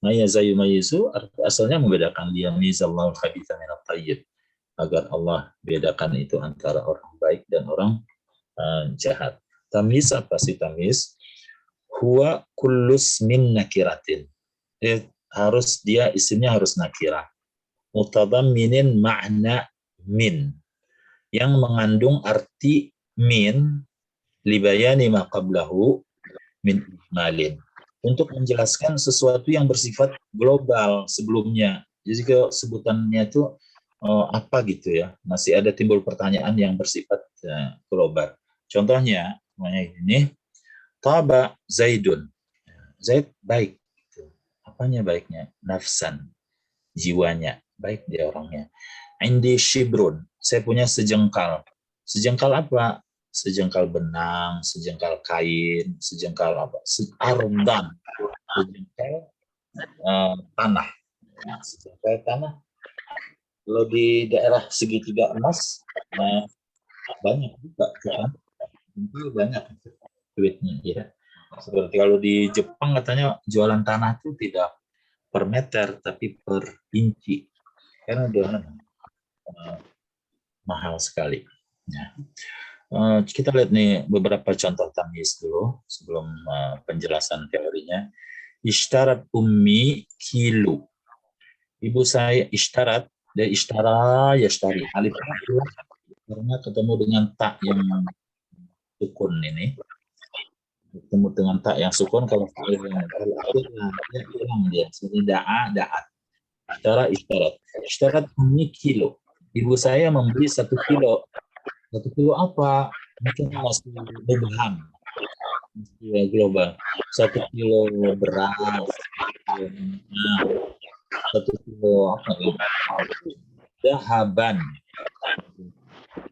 Mayyaza yumayyizu asalnya membedakan, liyamizallahu al-khabitha minat thayyib, agar Allah bedakan itu antara orang baik dan orang jahat. Tamyiz apa sih tamyiz? Huwa kullus min nakiratin. Harus dia isimnya harus nakirah. Mutadamminin makna min, yang mengandung arti min libayani ma qablahu min ihmalin, untuk menjelaskan sesuatu yang bersifat global sebelumnya. Jadi kalau sebutannya itu apa gitu ya, masih ada timbul pertanyaan yang bersifat global. Contohnya ini, taba zaidun, Zaid baik. Apanya baiknya? Nafsan, jiwanya, baik dia orangnya. Indi shibrun, saya punya sejengkal. Sejengkal apa? Sejengkal benang, sejengkal kain, sejengkal apa? Ardan, sejengkal tanah. Nah, sejengkal tanah. Kalau di daerah segitiga emas, banyak juga kan? Banyak duitnya ya. Seperti kalau di Jepang katanya jualan tanah itu tidak per meter tapi per inci, karena udah mahal sekali. Nah, kita lihat nih beberapa contoh tamyiz dulu sebelum penjelasan teorinya. Ishtarat ummi kilo. Ibu saya ishtarat, dari ishtara yashtari, alif karena ketemu dengan tak yang sukun ini. Ketemu dengan tak yang sukun, kalau akhirnya dia hilang dia. Jadi da'at. Ishtarat ummi kilo. Ibu saya membeli 1 kilo. 1 kilo apa? Mungkin masih mubham, masih global. 1 kilo beras, 1 kilo apa ya? Dahaban.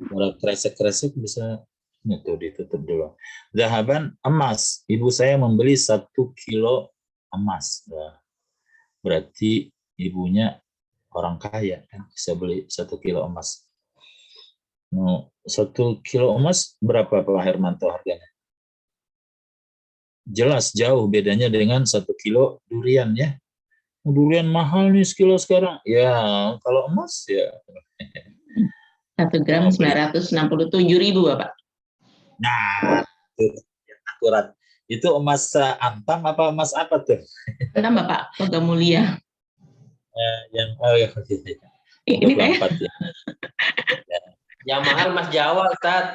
Kalau kresek-kresek bisa itu ditutup dulu. Dahaban, emas. Ibu saya membeli 1 kilo emas. Berarti ibunya orang kaya kan, bisa beli 1 kilo emas. 1 kilo emas berapa Pak Hermanto harganya? Jelas jauh bedanya dengan 1 kilo durian ya. Durian mahal nih sekilo sekarang. Ya, kalau emas ya 1 gram 967.000 Bapak. Nah, itu akurat. Itu emas antam apa emas apa tuh? Antam Bapak, logam mulia. Yang ya, Ini kayak 24 ya. Yang mahal Mas Jawa, Ustaz.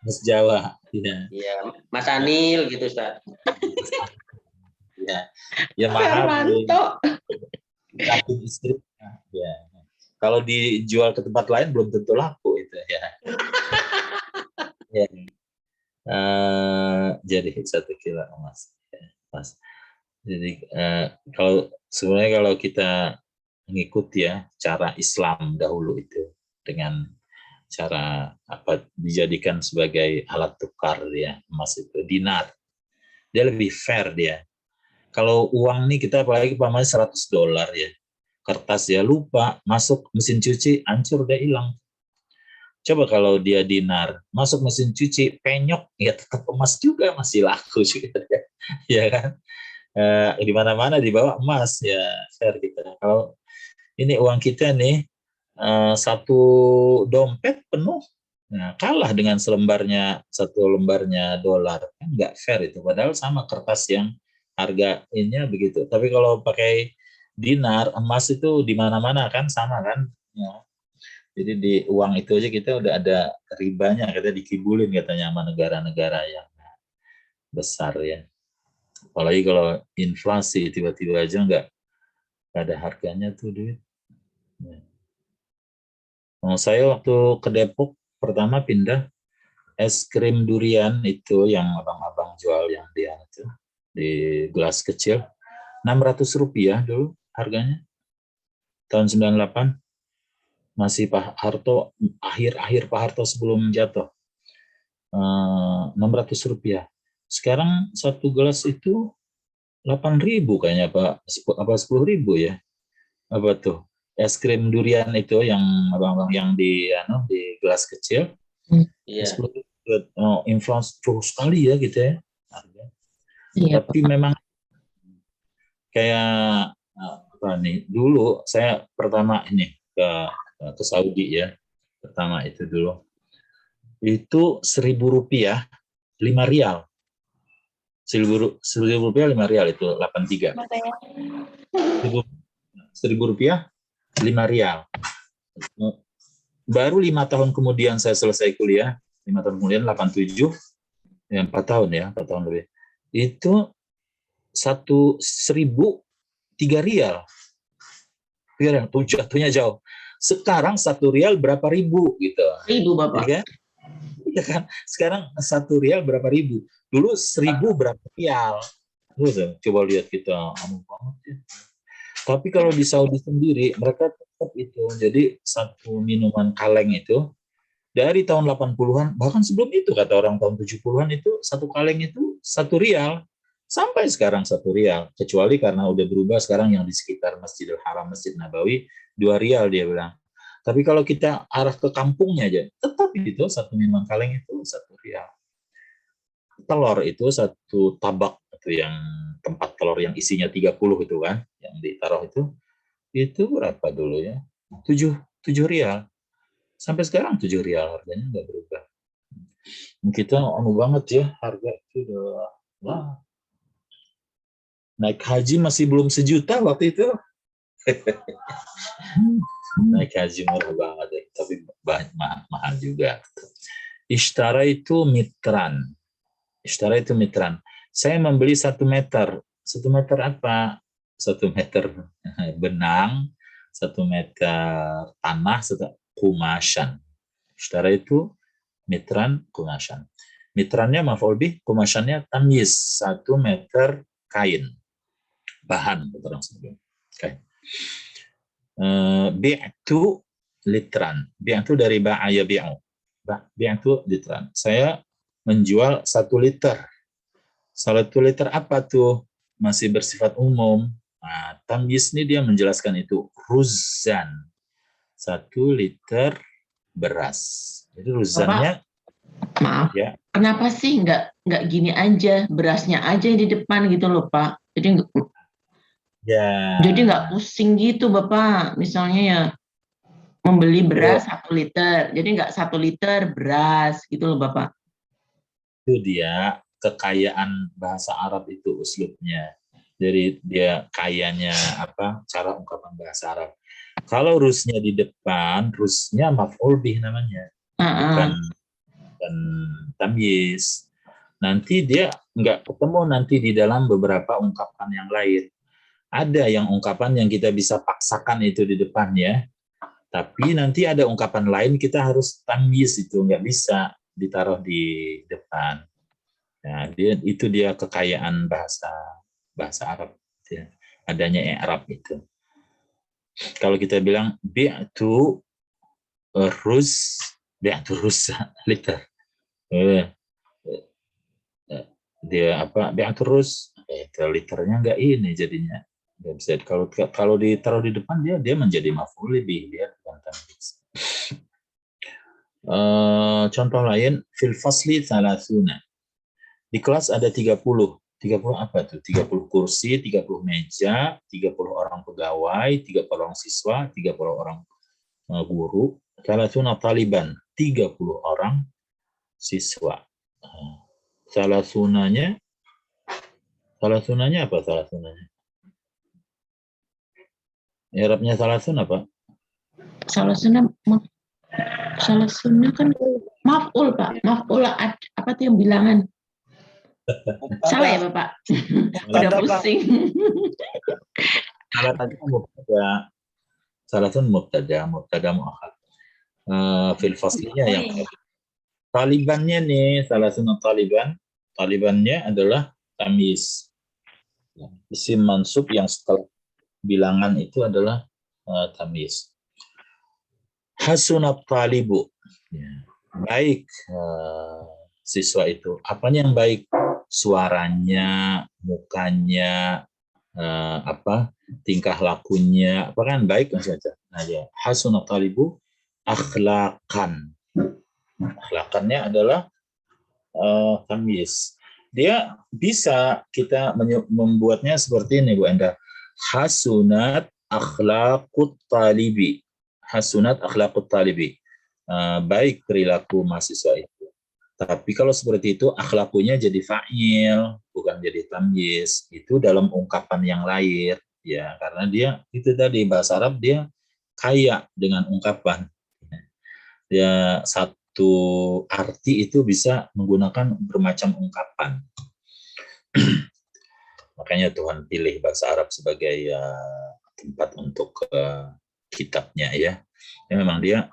Mas Jawa. Iya. Iya, Mas Anil gitu, Ustaz. Ya. Ya mahal. Hermanto. Satu istri. Ya. Kalau dijual ke tempat lain belum tentu laku itu ya. Ya. Jadi 1 kilo emas. Mas. Jadi kalau sebenarnya kalau kita mengikuti ya cara Islam dahulu itu dengan cara apa dijadikan sebagai alat tukar ya emas itu dinar, dia lebih fair dia. Kalau uang nih kita apalagi pamannya $100 ya, kertas ya lupa masuk mesin cuci hancur udah hilang. Coba kalau dia dinar masuk mesin cuci penyok ya tetap emas juga, masih laku juga ya kan. Di mana-mana dibawa emas ya fair kita. Kalau ini uang kita nih 1 dompet penuh, nah, kalah dengan satu lembarnya dolar, kan nggak fair itu. Padahal sama kertas yang harganya begitu. Tapi kalau pakai dinar emas itu di mana-mana kan sama kan. Ya. Jadi di uang itu aja kita udah ada ribanya, kita dikibulin katanya sama negara-negara yang besar ya. Apalagi kalau inflasi tiba-tiba aja nggak ada harganya tuh duit. Ya. Saya waktu ke Depok pertama pindah es krim durian itu yang abang-abang jual yang dia itu di gelas kecil Rp600 dulu harganya tahun 98 masih Pak Harto akhir Pak Harto sebelum jatuh Rp600. Sekarang 1 gelas itu 8.000 kayaknya Pak, apa 10.000 ya? Apa tuh? Es krim durian itu yang abang-abang yang di gelas kecil. Iya. Inflasi terus sekali ya gitu ya. Iya, Tapi memang kayak apa nih? Dulu saya pertama ini ke Saudi ya. Pertama itu dulu. Itu Rp1.000 ₦5. Rp1.000 ₦5 itu 83. Rp1.000 ₦5. Baru 5 tahun kemudian saya selesai kuliah, 5 tahun kemudian 87, ya 4 tahun ya, 4 tahun lebih. Itu 1.000 ₦3. Tuh jatuhnya jauh. Sekarang 1 rial berapa ribu gitu. Ribu Bapak. Ya kan? Ya kan? Sekarang 1 rial berapa ribu. Dulu 1.000 berapa rial. Coba lihat kita banget ya. Tapi kalau di Saudi sendiri mereka tetap itu. Jadi 1 minuman kaleng itu dari tahun 80-an, bahkan sebelum itu kata orang tahun 70-an itu 1 kaleng itu 1 rial. Sampai sekarang 1 rial. Kecuali karena udah berubah sekarang yang di sekitar Masjidil Haram, Masjid Nabawi 2 rial dia bilang. Tapi kalau kita arah ke kampungnya aja, tetap itu 1 minuman kaleng itu 1 rial. Telur itu 1 tabak itu yang tempat telur yang isinya 30 itu kan, yang ditaruh itu berapa dulu ya? 7 rial. Sampai sekarang 7 rial harganya nggak berubah. Kita banget ya harga itu udah wah. Naik haji masih belum 1 juta waktu itu. Naik haji murah banget ya, tapi mahal juga. Ishtara itu mitran. Saya membeli 1 meter. 1 meter apa? 1 meter benang, 1 meter tanah, 1 kumasyan. Ishtara itu mitran, kumasyan. Mitrannya maf'ul bih, kumasyannya tamyiz, 1 meter kain. Bahan, orang sebut. Kain. Bi'tu litran. Bi'tu dari ba'aya bi'u. Bi'tu litran. Saya menjual 1 liter. 1 liter apa tuh? Masih bersifat umum. Nah, tamyiz ini dia menjelaskan itu ruzan. 1 liter beras. Jadi ruzannya maaf. Ya. Kenapa sih nggak gini aja, berasnya aja yang di depan gitu loh Pak. Jadi nggak pusing gitu Bapak. Misalnya ya membeli beras 1 liter. Jadi nggak 1 liter beras gitu loh Bapak. Itu dia kekayaan bahasa Arab itu uslubnya. Jadi dia kayanya apa cara ungkapan bahasa Arab. Kalau rusnya di depan, rusnya maf'ul bih namanya, bukan tamyiz. Nanti dia nggak ketemu nanti di dalam beberapa ungkapan yang lain. Ada yang ungkapan yang kita bisa paksakan itu di depan ya. Tapi nanti ada ungkapan lain kita harus tamyiz, itu nggak bisa ditaruh di depan. Nah, itu dia kekayaan bahasa Arab ya. Adanya i'rab itu. Kalau kita bilang bi'tu rus liter. Dia apa? Bi'tu rus liternya enggak ini jadinya. Nggak bisa kalau ditaruh di depan dia menjadi maf'ul bih, dia bukan tamyiz. Contoh lain fil fasli 30. Di kelas ada 30. 30 apa tuh? 30 kursi, 30 meja, 30 orang pegawai, 30 orang siswa, 30 orang guru, 30 taliban, 30 orang siswa. Salah sunanya apa salah sunanya? I'rabnya salah sun apa? Salah sunnah kan maf'ul, Pak. Maf'ul apa tuh yang bilangan? Salah ya, Bapak? Udah pusing. Salah sun mubtada muakhar. Fil faslinya yang talibannya nih, salah sun talibannya adalah tamyiz. Isim mansub yang setelah bilangan itu adalah tamyiz. Hasunat talibu, baik siswa itu. Apanya yang baik? Suaranya, mukanya, tingkah lakunya, apa kan baik maksudnya. Nah ya, hasunat talibu akhlaqan. Akhlaqannya adalah tamyiz. Dia bisa kita membuatnya seperti ini Bu Enda. Hasunat akhlaqut talibi. Hasunat akhlaqut talibi. Baik perilaku mahasiswa itu. Tapi kalau seperti itu akhlakunya jadi fa'il, bukan jadi tamyiz. Itu dalam ungkapan yang lain ya, karena dia itu tadi bahasa Arab dia kaya dengan ungkapan. Ya, satu arti itu bisa menggunakan bermacam ungkapan. Makanya Tuhan pilih bahasa Arab sebagai tempat untuk kitabnya ya. Ya memang dia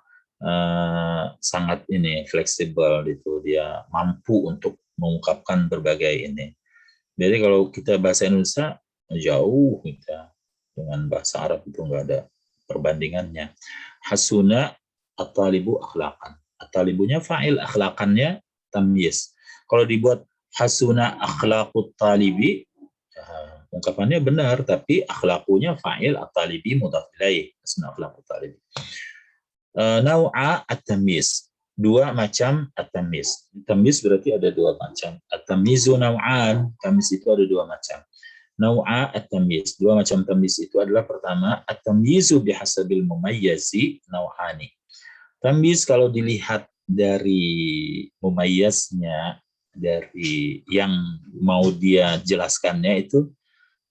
sangat ini fleksibel itu, dia mampu untuk mengungkapkan berbagai ini. Jadi kalau kita bahasa Indonesia jauh kita dengan bahasa Arab itu enggak ada perbandingannya. Hasuna at-talibu akhlaqan. At-talibunya fa'il, akhlaqannya tamyiz. Kalau dibuat hasuna akhlaqut talibi, ungkapannya benar, tapi akhlakunya fa'il, at-talibi mudhaf ilaih. Hasuna akhlaqut talibi. Nau'a at-tamyiz. Dua macam at-tamyiz. Tamyiz berarti ada dua macam. At-tamyizu nau'an. Tamyiz itu ada dua macam. Nau'a at-tamyiz. Dua macam tamyiz itu adalah pertama, at-tamyizu bihasabil mumayyazi nau'ani. Tamyiz kalau dilihat dari mumayyaznya, dari yang mau dia jelaskannya itu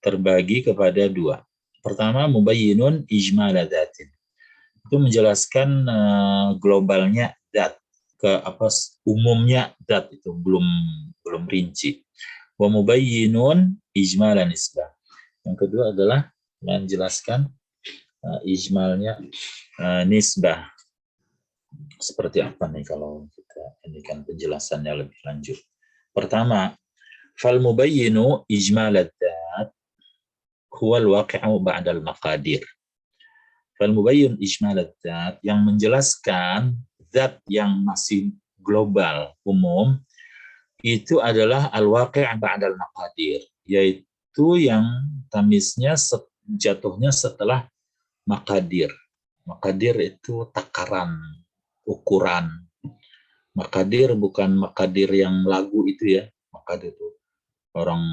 terbagi kepada dua. Pertama, mubayyinun ijmala dzatin. Itu menjelaskan globalnya dat, ke apa umumnya dat itu belum rinci. Wa mubayyinun ijmala nisbah. Yang kedua adalah menjelaskan ijmalnya nisbah. Seperti apa nih kalau kita ini kan penjelasannya lebih lanjut. Pertama, fal mubayyinu ijmalat dat huwa al-waqi'u ba'da al-maqadir. Fal mubayyin ijmalat dat, yang menjelaskan zat yang masih global umum itu adalah al-waqi' ba'da al-maqadir, yaitu yang tamiznya jatuhnya setelah maqadir. Maqadir itu takaran, ukuran. Maqadir bukan maqadir yang lagu itu ya. Maqadir itu orang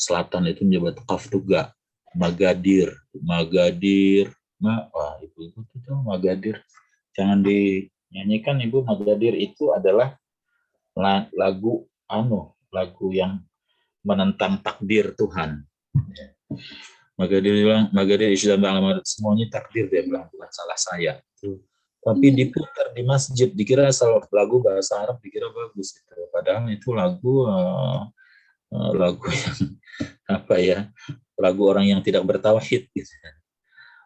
selatan itu menyebut qaf juga. Magadir, wah ibu-ibu itu Magadir. Jangan dinyanyikan Ibu, Magadir itu adalah lagu lagu yang menentang takdir Tuhan. Maka dia bilang, semuanya takdir, dia bilang, bukan salah saya. Tapi diputar di masjid, dikira asal lagu bahasa Arab, dikira bagus. Padahal itu lagu yang apa ya, lagu orang yang tidak bertauhid gitu.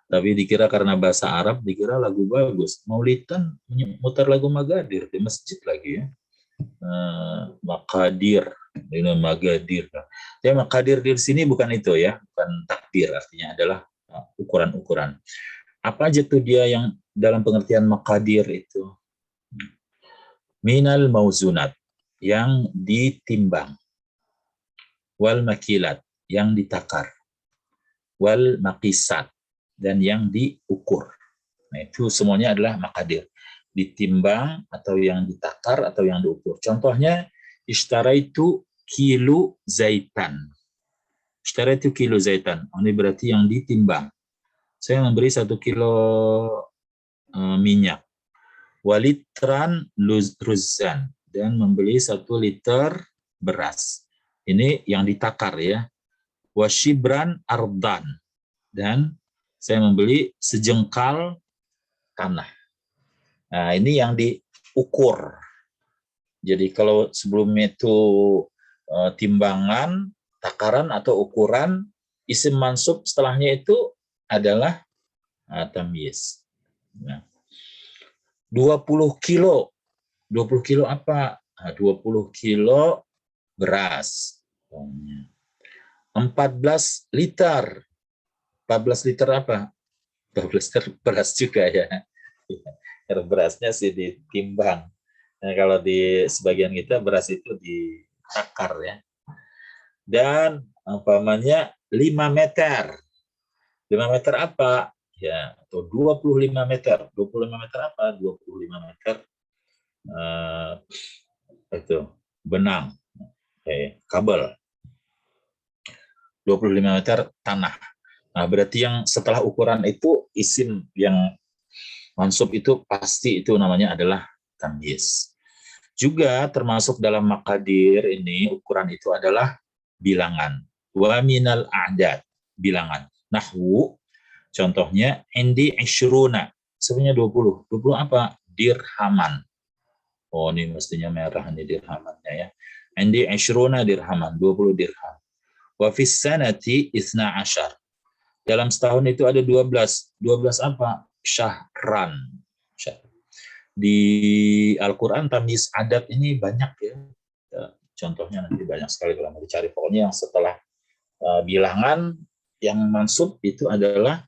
Tapi dikira karena bahasa Arab, dikira lagu bagus. Maulidan mutar lagu Magadir di masjid lagi ya. Maqadir, ini Magadir. Ya, Maqadir di sini bukan itu ya, bukan takdir, artinya adalah ukuran-ukuran. Apa aja tuh dia yang dalam pengertian Maqadir itu? Minal mauzunat, yang ditimbang. Wal makilat, yang ditakar. Wal maqisat, dan yang diukur. Nah, itu semuanya adalah maqadir. Ditimbang atau yang ditakar atau yang diukur. Contohnya, ishtaraitu kilo zaitan. Ishtaraitu kilo zaitan. Ini berarti yang ditimbang. Saya memberi 1 kilo minyak. Walitran ruzan. Dan membeli 1 liter beras. Ini yang ditakar ya. Washibran ardan. Dan saya membeli sejengkal tanah. Nah, ini yang diukur. Jadi kalau sebelumnya itu timbangan, takaran atau ukuran, isim mansub setelahnya itu adalah tamyiz. Nah, 20 kilo. 20 kilo apa? 20 kilo beras. 14 liter. 14 liter apa? 12 liter beras juga ya. Berasnya sih ditimbang. Nah, kalau di sebagian kita beras itu ditakar ya. Dan umpamanya 5 meter. 5 meter apa? Ya, atau 25 meter. 25 meter apa? 25 meter itu benang. Kabel. 25 meter tanah. Nah, berarti yang setelah ukuran itu isim yang mansub itu pasti itu namanya adalah tamyiz. Juga termasuk dalam maqadir ini ukuran itu adalah bilangan. Wa minal a'dad, bilangan. Nahwu contohnya indi isyruna, sebenarnya 20. 20 apa? Dirhaman. Oh, ini mestinya merah ini dirhamannya ya. Indi isyruna dirhaman, 20 dirham. Wa fis sanati 12. Dalam setahun itu ada 12. 12 apa? Syahran. Di Al-Quran tamyiz adat ini banyak ya. Contohnya nanti banyak sekali kalau mau dicari. Pokoknya yang setelah bilangan yang mansub itu adalah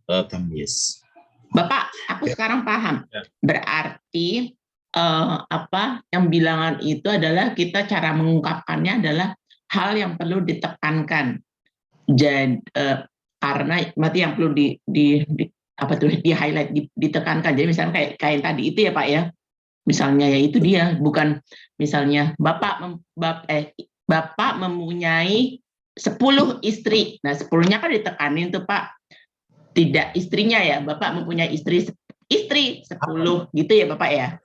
tamyiz. Bapak, aku sekarang paham. Berarti yang bilangan itu adalah kita cara mengungkapkannya adalah hal yang perlu ditekankan. Jadi karena berarti yang perlu di highlight, ditekankan. Jadi misalnya kayak tadi itu ya Pak ya. Misalnya ya itu dia, bukan misalnya Bapak mempunyai 10 istri. Nah, 10-nya kan ditekanin tuh Pak. Tidak istrinya ya, Bapak mempunyai istri 10 gitu ya Bapak ya.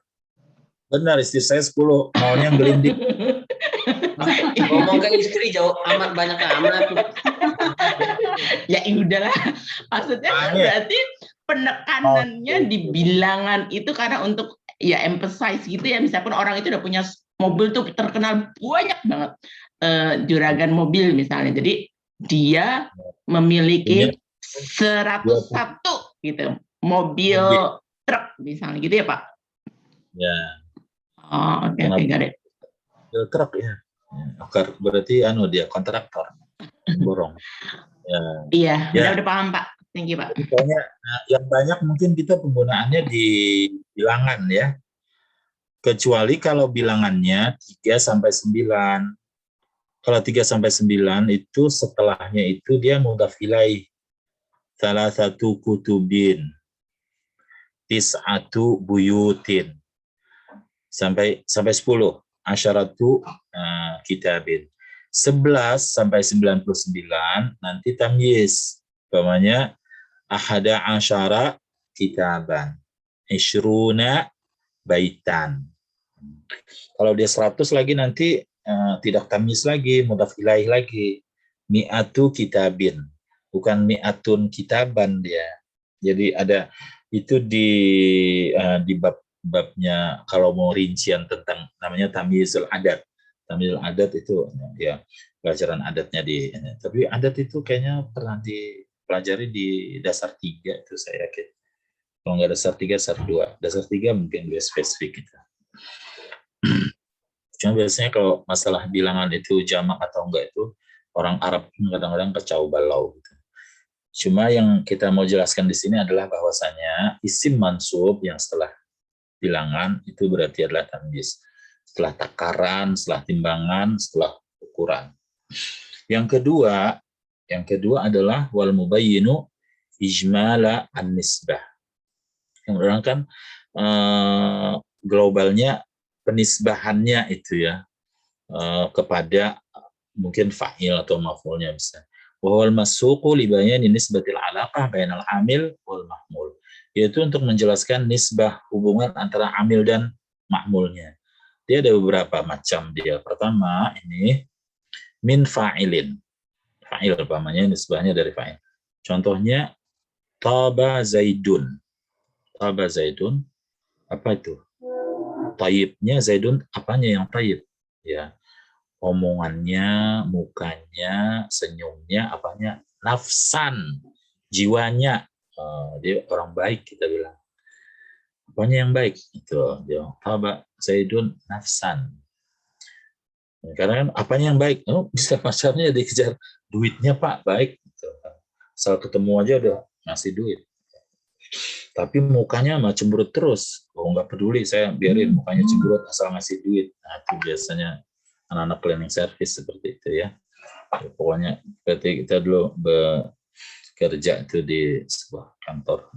Benar, istri saya 10, maunya gelinding. Ngomong ke istri jauh amat banyak amat. Ya udahlah, maksudnya berarti penekanannya di bilangan itu karena untuk ya emphasize gitu ya, misalkan orang itu udah punya mobil tuh terkenal banyak banget juragan mobil misalnya, jadi dia memiliki 101 gitu mobil truk misalnya gitu ya Pak. Ya. Oh, oke, got it. Truk ya. Berarti dia kontraktor. Borong. Ya. Iya, udah paham Pak. Thank you Pak. Pokoknya yang banyak mungkin kita penggunaannya di bilangan ya. Kecuali kalau bilangannya 3 sampai 9. Kalau 3 sampai 9 itu setelahnya itu dia mudhaf ilaih. Salah satu kutubin. Tis'atu buyutin. Sampai 10. Asyaratu kitabin. 11 sampai 99 nanti tamyiz. Umpamanya ahada asyara kitaban. Isyruna baitan. Kalau dia 100 lagi nanti tidak tamyiz lagi, mudhaf ilaih lagi. Mi'atu kitabin, bukan mi'atun kitaban dia. Jadi ada itu di babnya kalau mau rincian tentang namanya tamyizul adat. Tamyizul adat itu ya pelajaran adatnya tapi adat itu kayaknya pernah dipelajari di dasar 3 itu saya yakin. Kalau nggak dasar 3, dasar 2. Dasar 3 mungkin lebih spesifik gitu. Cuma biasanya kalau masalah bilangan itu jamak atau enggak itu orang Arab kadang-kadang kacau balau gitu. Cuma yang kita mau jelaskan di sini adalah bahwasanya isim mansub yang setelah bilangan itu berarti adalah tamyiz. Setelah takaran, setelah timbangan, setelah ukuran. Yang kedua adalah wal mubayyinu ijmala an-nisbah. Yang orang kan globalnya penisbahannya itu ya kepada mungkin fa'il atau maf'ulnya bisa. Wa wal masuqu li bayani nisbatil alaqah bainal amil wal mahmul. Yaitu untuk menjelaskan nisbah hubungan antara amil dan mahmulnya. Dia ada beberapa macam dia. Pertama ini min fa'ilin. Fa'il umpamanya nisbahnya dari fa'il. Contohnya taba zaidun. Taba zaidun apa itu? Tayyibnya Zaidun, apanya yang tayyib? Ya, omongannya, mukanya, senyumnya, apanya? Nafsan, jiwanya. Dia orang baik kita bilang. Apanya yang baik? Itu dia. Taba Zaidun nafsan. Karena kan apanya yang baik? Bisa pacarnya dikejar duitnya Pak, baik. Gitu. Asal ketemu aja udah ngasih duit. Tapi mukanya mah cemberut terus. Nggak peduli, saya biarin mukanya cemberut asal ngasih duit. Nah, itu biasanya anak-anak cleaning service seperti itu ya. Pokoknya kita dulu bekerja itu di sebuah kantor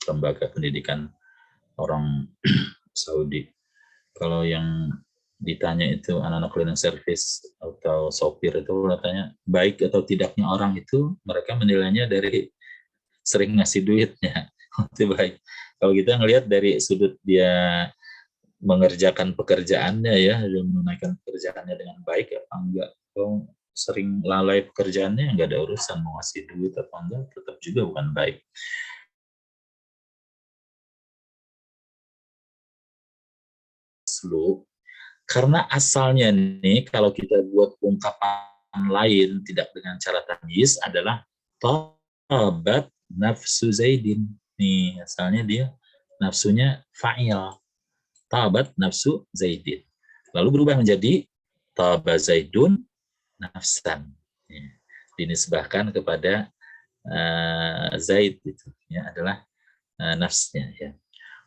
lembaga pendidikan orang Saudi. Kalau yang ditanya itu anak-anak cleaning service atau sopir itu katanya baik atau tidaknya orang itu mereka menilainya dari sering ngasih duitnya. Itu baik. Kalau kita ngelihat dari sudut dia mengerjakan pekerjaannya ya, dia menunaikan pekerjaannya dengan baik apa enggak. Kalau sering lalai pekerjaannya enggak ada urusan mau ngasih duit atau enggak, tetap juga bukan baik. Karena asalnya nih kalau kita buat ungkapan lain tidak dengan cara tamyiz adalah tabat nafsu Zaidin. Nih, asalnya dia nafsunya fa'il. Tabat nafsu Zaidin. Lalu berubah menjadi taba Zaidun nafsan. Ya, dinisbahkan kepada Zaid itu ya adalah nafsnya ya.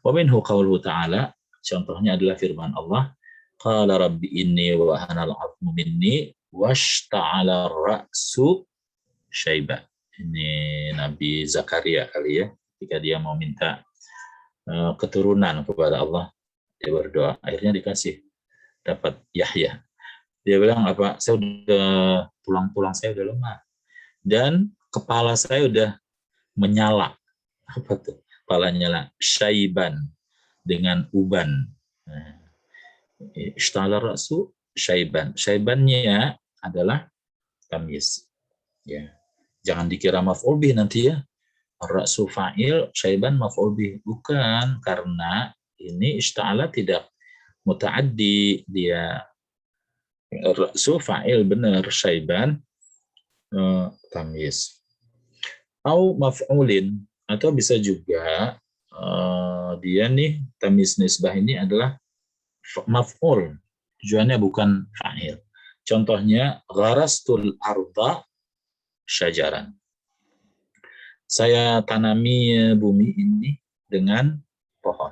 Wa minhu qauluhu ta'ala, contohnya adalah firman Allah, qala rabbi inni wa hanal 'azmu minni washta'ala ar-ra'su syaiba. Ini Nabi Zakaria kali ya. Ketika dia mau minta keturunan kepada Allah, dia berdoa, akhirnya dikasih, dapat Yahya. Dia bilang apa? Saya udah tulang saya udah lemah dan kepala saya udah menyala. Apa tuh? Kepala nyala, syaiban dengan uban. Ishta'ala ra'su syaiban. Syaibannya adalah tamyiz. Ya. Jangan dikira maf'ul bih nanti ya. Ra'su fa'il, syaiban maf'ul bih. Bukan, karena ini ishta'ala tidak muta'addi, dia ra'su fa'il benar, syaiban tamyiz. Au maf'ulin, atau bisa juga dia nih tamyiz nisbah ini adalah maf'ul, tujuannya bukan fa'il. Contohnya gharastul arda syajaran. Saya tanami bumi ini dengan pohon.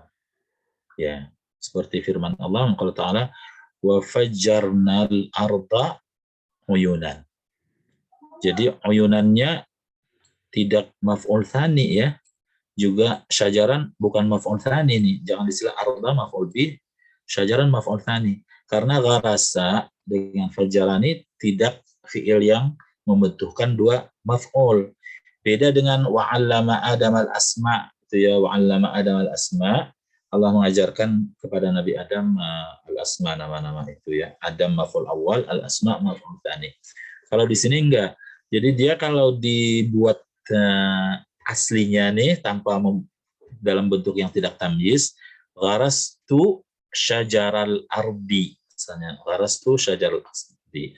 Ya, seperti firman Allah Ta'ala, wa fajjarnal arda uyunan. Jadi uyunannya tidak maf'ul tsani ya. Juga syajaran bukan maf'ul tsani nih. Jangan istilah arda maf'ul bih, syajaran maf'ul tsani. Karena gharasa dengan fajjarani tidak fi'il yang membutuhkan dua maf'ul. Beda dengan wa'allama Adam al-asma' itu ya, wa'allama Adam al-asma', Allah mengajarkan kepada Nabi Adam al-asma, nama-nama itu ya. Adam maf'ul awal, al-asma maf'ul tsani. Kalau di sini enggak. Jadi dia kalau dibuat aslinya nih tanpa dalam bentuk yang tidak tamyiz, gharastu syajaral ardi, misalnya gharastu syajaral ardi,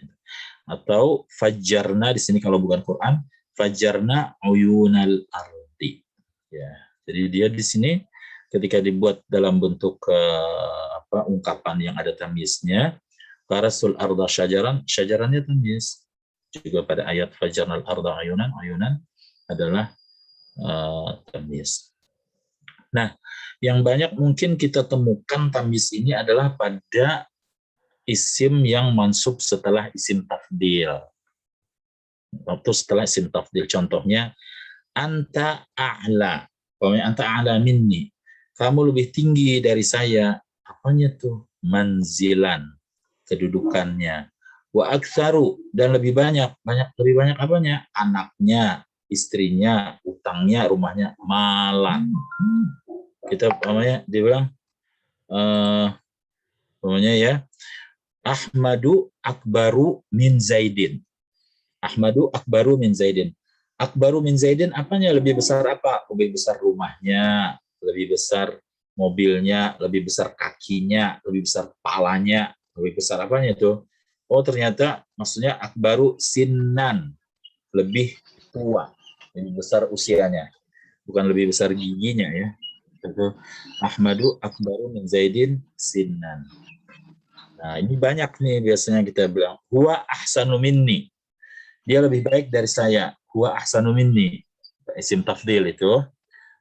atau fajarna di sini kalau bukan Quran, fajarna uyunal ardi. Ya, jadi dia di sini ketika dibuat dalam bentuk ungkapan yang ada tamyiznya, gharasul arda syajaran, syajarannya tamyiz. Juga pada ayat fajarnal arda ayunan, ayunan adalah tamyiz. Nah, yang banyak mungkin kita temukan tamyiz ini adalah pada isim yang mansub setelah isim tafdil. Waktu setelah isim tafdil, contohnya anta a'la, anta a'la minni, kamu lebih tinggi dari saya. Apanya tuh? Manzilan, kedudukannya. Wa aktsaru, dan lebih banyak lebih banyak apanya? Anaknya, istrinya, utangnya, rumahnya. Malan. Kita namanya dia bilang namanya ya, Ahmadu akbaru min Zaidin. Ahmadu akbaru min Zaidin. Akbaru min Zaidin apanya? Lebih besar apa? Lebih besar rumahnya, lebih besar mobilnya, lebih besar kakinya, lebih besar kepalanya, lebih besar apanya tuh? Oh, ternyata maksudnya akbaru sinnan, lebih tua, lebih besar usianya, bukan lebih besar giginya ya. Itu Ahmadu akbaru min Zaidin sinnan. Nah, ini banyak nih biasanya kita bilang huwa ahsanu minni, dia lebih baik dari saya. Huwa ahsanu minni, isim tafdil itu.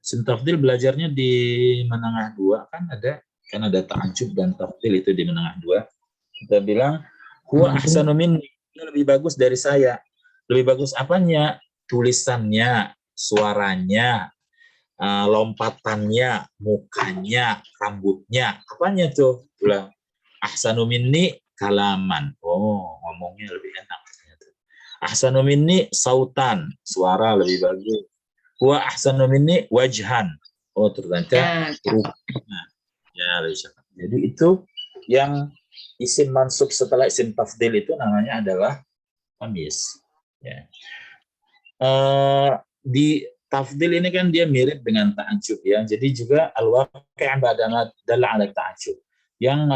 Isim tafdil belajarnya di menengah 2 kan ada ta'ajub dan tafdil itu di menengah 2. Kita bilang huwa ahsanu minni, dia lebih bagus dari saya. Lebih bagus apanya? Tulisannya, suaranya, lompatannya, mukanya, rambutnya. Apanya tuh? Bilang ahsanu minni kalaman. Oh, ngomongnya lebih enak. Ahsanu minni sautan, suara lebih bagus. Huwa ahsanu minni wajhan. Oh, ternyata rupanya. Ya, jadi itu yang isim mansub setelah isim tafdil itu namanya adalah tamyiz. Ya. Di tafdil ini kan dia mirip dengan ta'ajub ya. Jadi juga al-waqi' ba'da dalla 'ala ta'ajub. Yang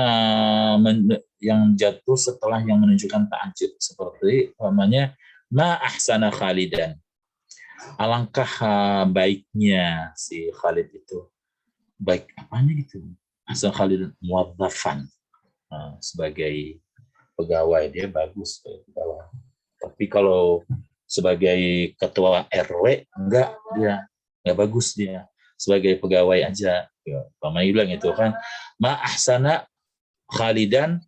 jatuh setelah yang menunjukkan ta'ajub, seperti namanya ma ahsana Khalidan. Alangkah baiknya si Khalid itu. Baik apanya gitu? Ahsan Khalid muwadzafan, sebagai pegawai dia bagus sebagai pegawai. Tapi kalau sebagai ketua RW enggak, dia enggak bagus dia. Sebagai pegawai aja. Pak Mai bilang itu kan, ma ahsana Khalidan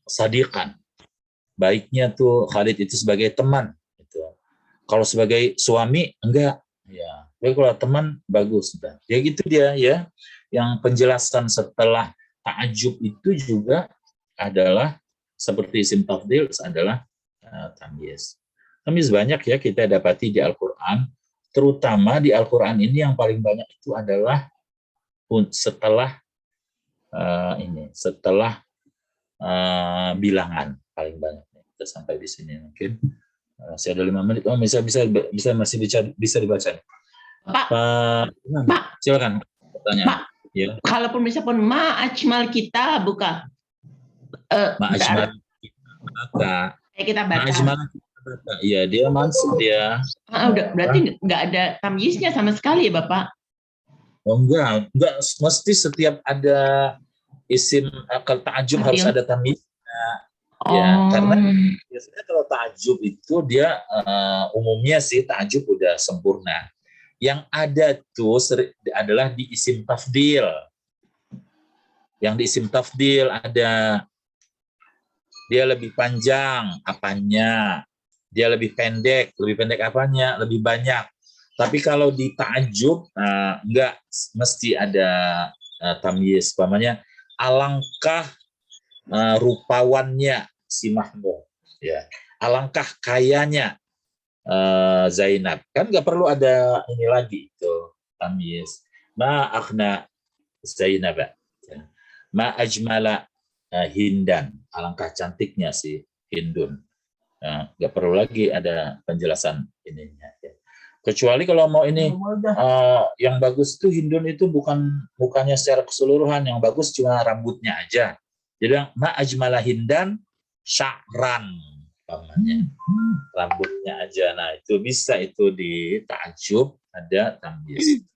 sadiqan. Baiknya tuh Khalid itu sebagai teman gitu. Kalau sebagai suami enggak, ya. Tapi kalau teman bagus. Ya gitu dia ya. Yang penjelasan setelah ta'ajub itu juga adalah seperti isim tafdil adalah tamyiz. Tamyiz banyak ya kita dapati di Al-Qur'an, terutama di Al-Qur'an ini yang paling banyak itu adalah setelah setelah bilangan paling banyak. Kita sampai di sini mungkin masih ada 5 menit. Oh, bisa masih bisa dibaca. Pak, silakan pertanyaan. Pak, ya. Kalaupun misalkan ma ajmal kita buka. Ma ajmal kita baca. Ma ajmal iya, dia mansub dia. Udah berarti nggak ada tamyiznya sama sekali ya, Bapak? Oh, enggak mesti setiap ada isim akal ta'ajub harus ada tamyiznya. Ya, karena biasanya kalau ta'ajub itu dia umumnya sih ta'ajub udah sempurna. Yang ada tuh adalah di isim tafdil. Yang di isim tafdil ada dia lebih panjang apanya, dia lebih pendek apanya, lebih banyak. Tapi kalau di ta'ajub enggak mesti ada tamyiz. Umpamanya alangkah rupawannya si Mahmud, ya. Alangkah kayanya Zainab. Kan nggak perlu ada ini lagi itu tamyiz. Ma akhna Zainab. Ya. Ma ajmala Hindan, alangkah cantiknya si Hindun. Nggak perlu lagi ada penjelasan ininya. Ya. Kecuali kalau mau ini yang bagus itu Hindun itu bukannya secara keseluruhan, yang bagus cuma rambutnya aja. Jadi ma ajmala Hindan sya'ran, namanya rambutnya aja. Nah itu bisa itu di ta'ajub ada tamyiz.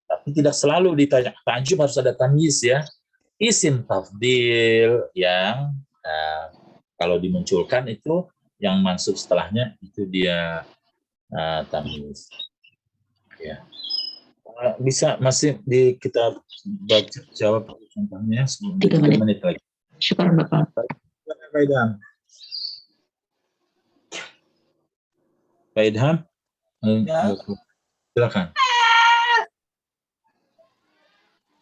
Tapi tidak selalu di ta'ajub harus ada tamyiz ya. Isim tafdil yang kalau dimunculkan itu yang mansub setelahnya itu dia tamyiz. Ya. Bisa masih kita baca jawab contohnya 3 menit lagi. Syukur Bapak. Pak Idham. Pak Idham. Ya. Silakan.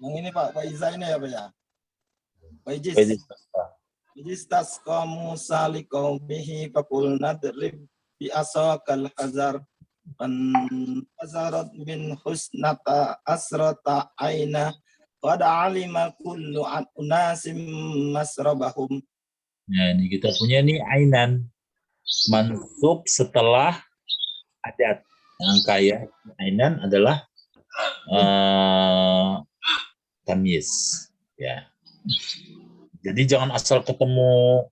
Yang ini Pak Iza ini ya Pak ya. Pak Ijis tasqa Musa liqaumihi faqul nadrib bi asaqal hazar Fazarat min husnata asrata aina qad alima kullu unasim masrabahum. Nah, ini kita punya nih ainan mansub setelah adat. Yang kaya ainan adalah tamyiz ya. Jadi jangan asal ketemu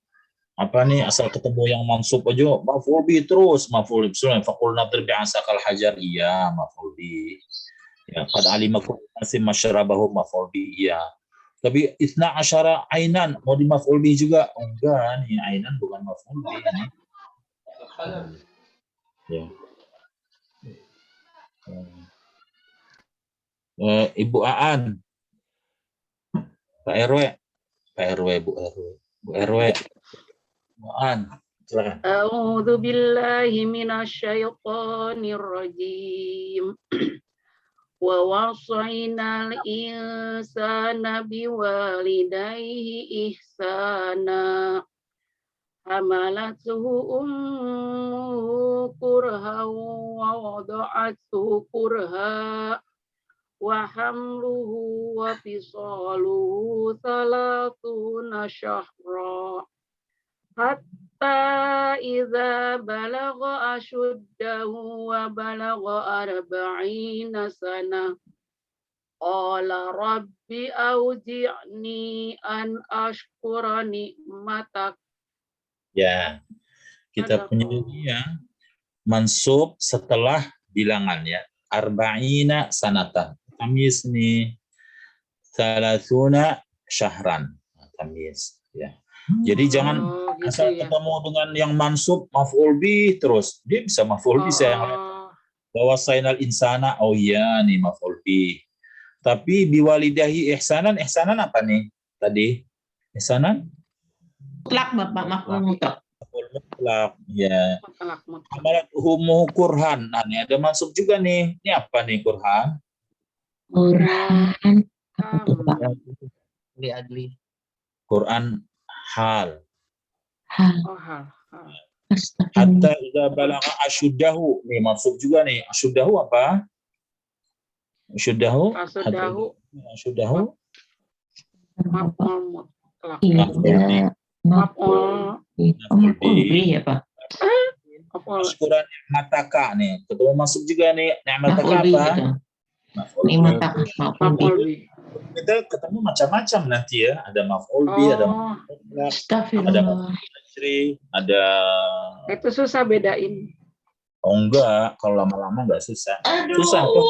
asal ketemu yang mansub aja maf'ul bi terus maf'ul bi faqul nadrib bi'asakal hajar iya maf'ul bi ya qad alima kullu nasim masyrabahum maf'ul bi iya. Tapi 12 ainan mau di maf'ul bi juga enggak nih, ainan bukan maf'ul bi ini. Ya. Ibu Aan, Pak RW, Bu RW, Bu Aan, silakan. A'udzu billahi minasyaitonir rajim. Wa wasainal insana biwalidayhi ihsana. Hamalathu ummuhu kurha wa wada'athu kurha. Wa hamluhu wa fisaluhu 30 syahra hatta idza balagha ashuddahu wa balagha 40 sanah qala rabbi auzi'ni an ashkura ni'matak. Ya, kita punya ini ya mansub setelah bilangan ya, arba'ina sanatan. Tamyiz nih, salasuna syahran. Tamyiz ya. Jadi jangan asal ketemu dengan yang mansub maf'ul bi terus. Dia bisa maf'ul bi saya bawasainal insana, oh iya nih maf'ul bi. Tapi biwalidahi ihsanan apa nih tadi? Ihsanan? Mutlak Bapak, maf'ul mutlak. Mutlak ya. Amalat humuh kurhan. Nah, ini ada mansub juga nih. Ini apa nih kurhan? Quran. Adli. Quran hal. Hal. Hatta idza balagha ashuddahu. Nih mansub juga nih. Ashuddahu apa? Ashuddahu. Maf'ul mutlak. Maf'ul bi ya Pak. Ashkuran ni'mataka nih. Ketemu masuk juga nih. Ni'mataka apa? Ni'mataka maf'ul bi. Kita ketemu macam-macam nanti ya. Ada maf'ul bi, ada maf'ul mutlak, ada maf'ul tasri, ada. Itu susah bedain. Oh enggak, kalau lama-lama enggak susah. Susah tuh.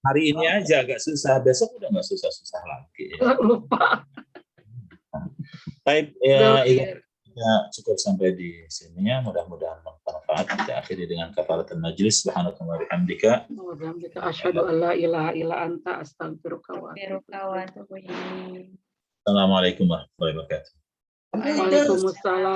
Hari ini aja agak susah, besok udah enggak susah-susah lagi. Lupa. Baik, ya, cukup sampai di sini ya. Mudah-mudahan bermanfaat. Kita akhiri dengan kafaratul majlis. Subhanaka wa bihamdika. Asyhadu an la ilaha illa anta astaghfiruka wa atubu ilaik. Assalamualaikum warahmatullahi wabarakatuh. Waalaikumsalam.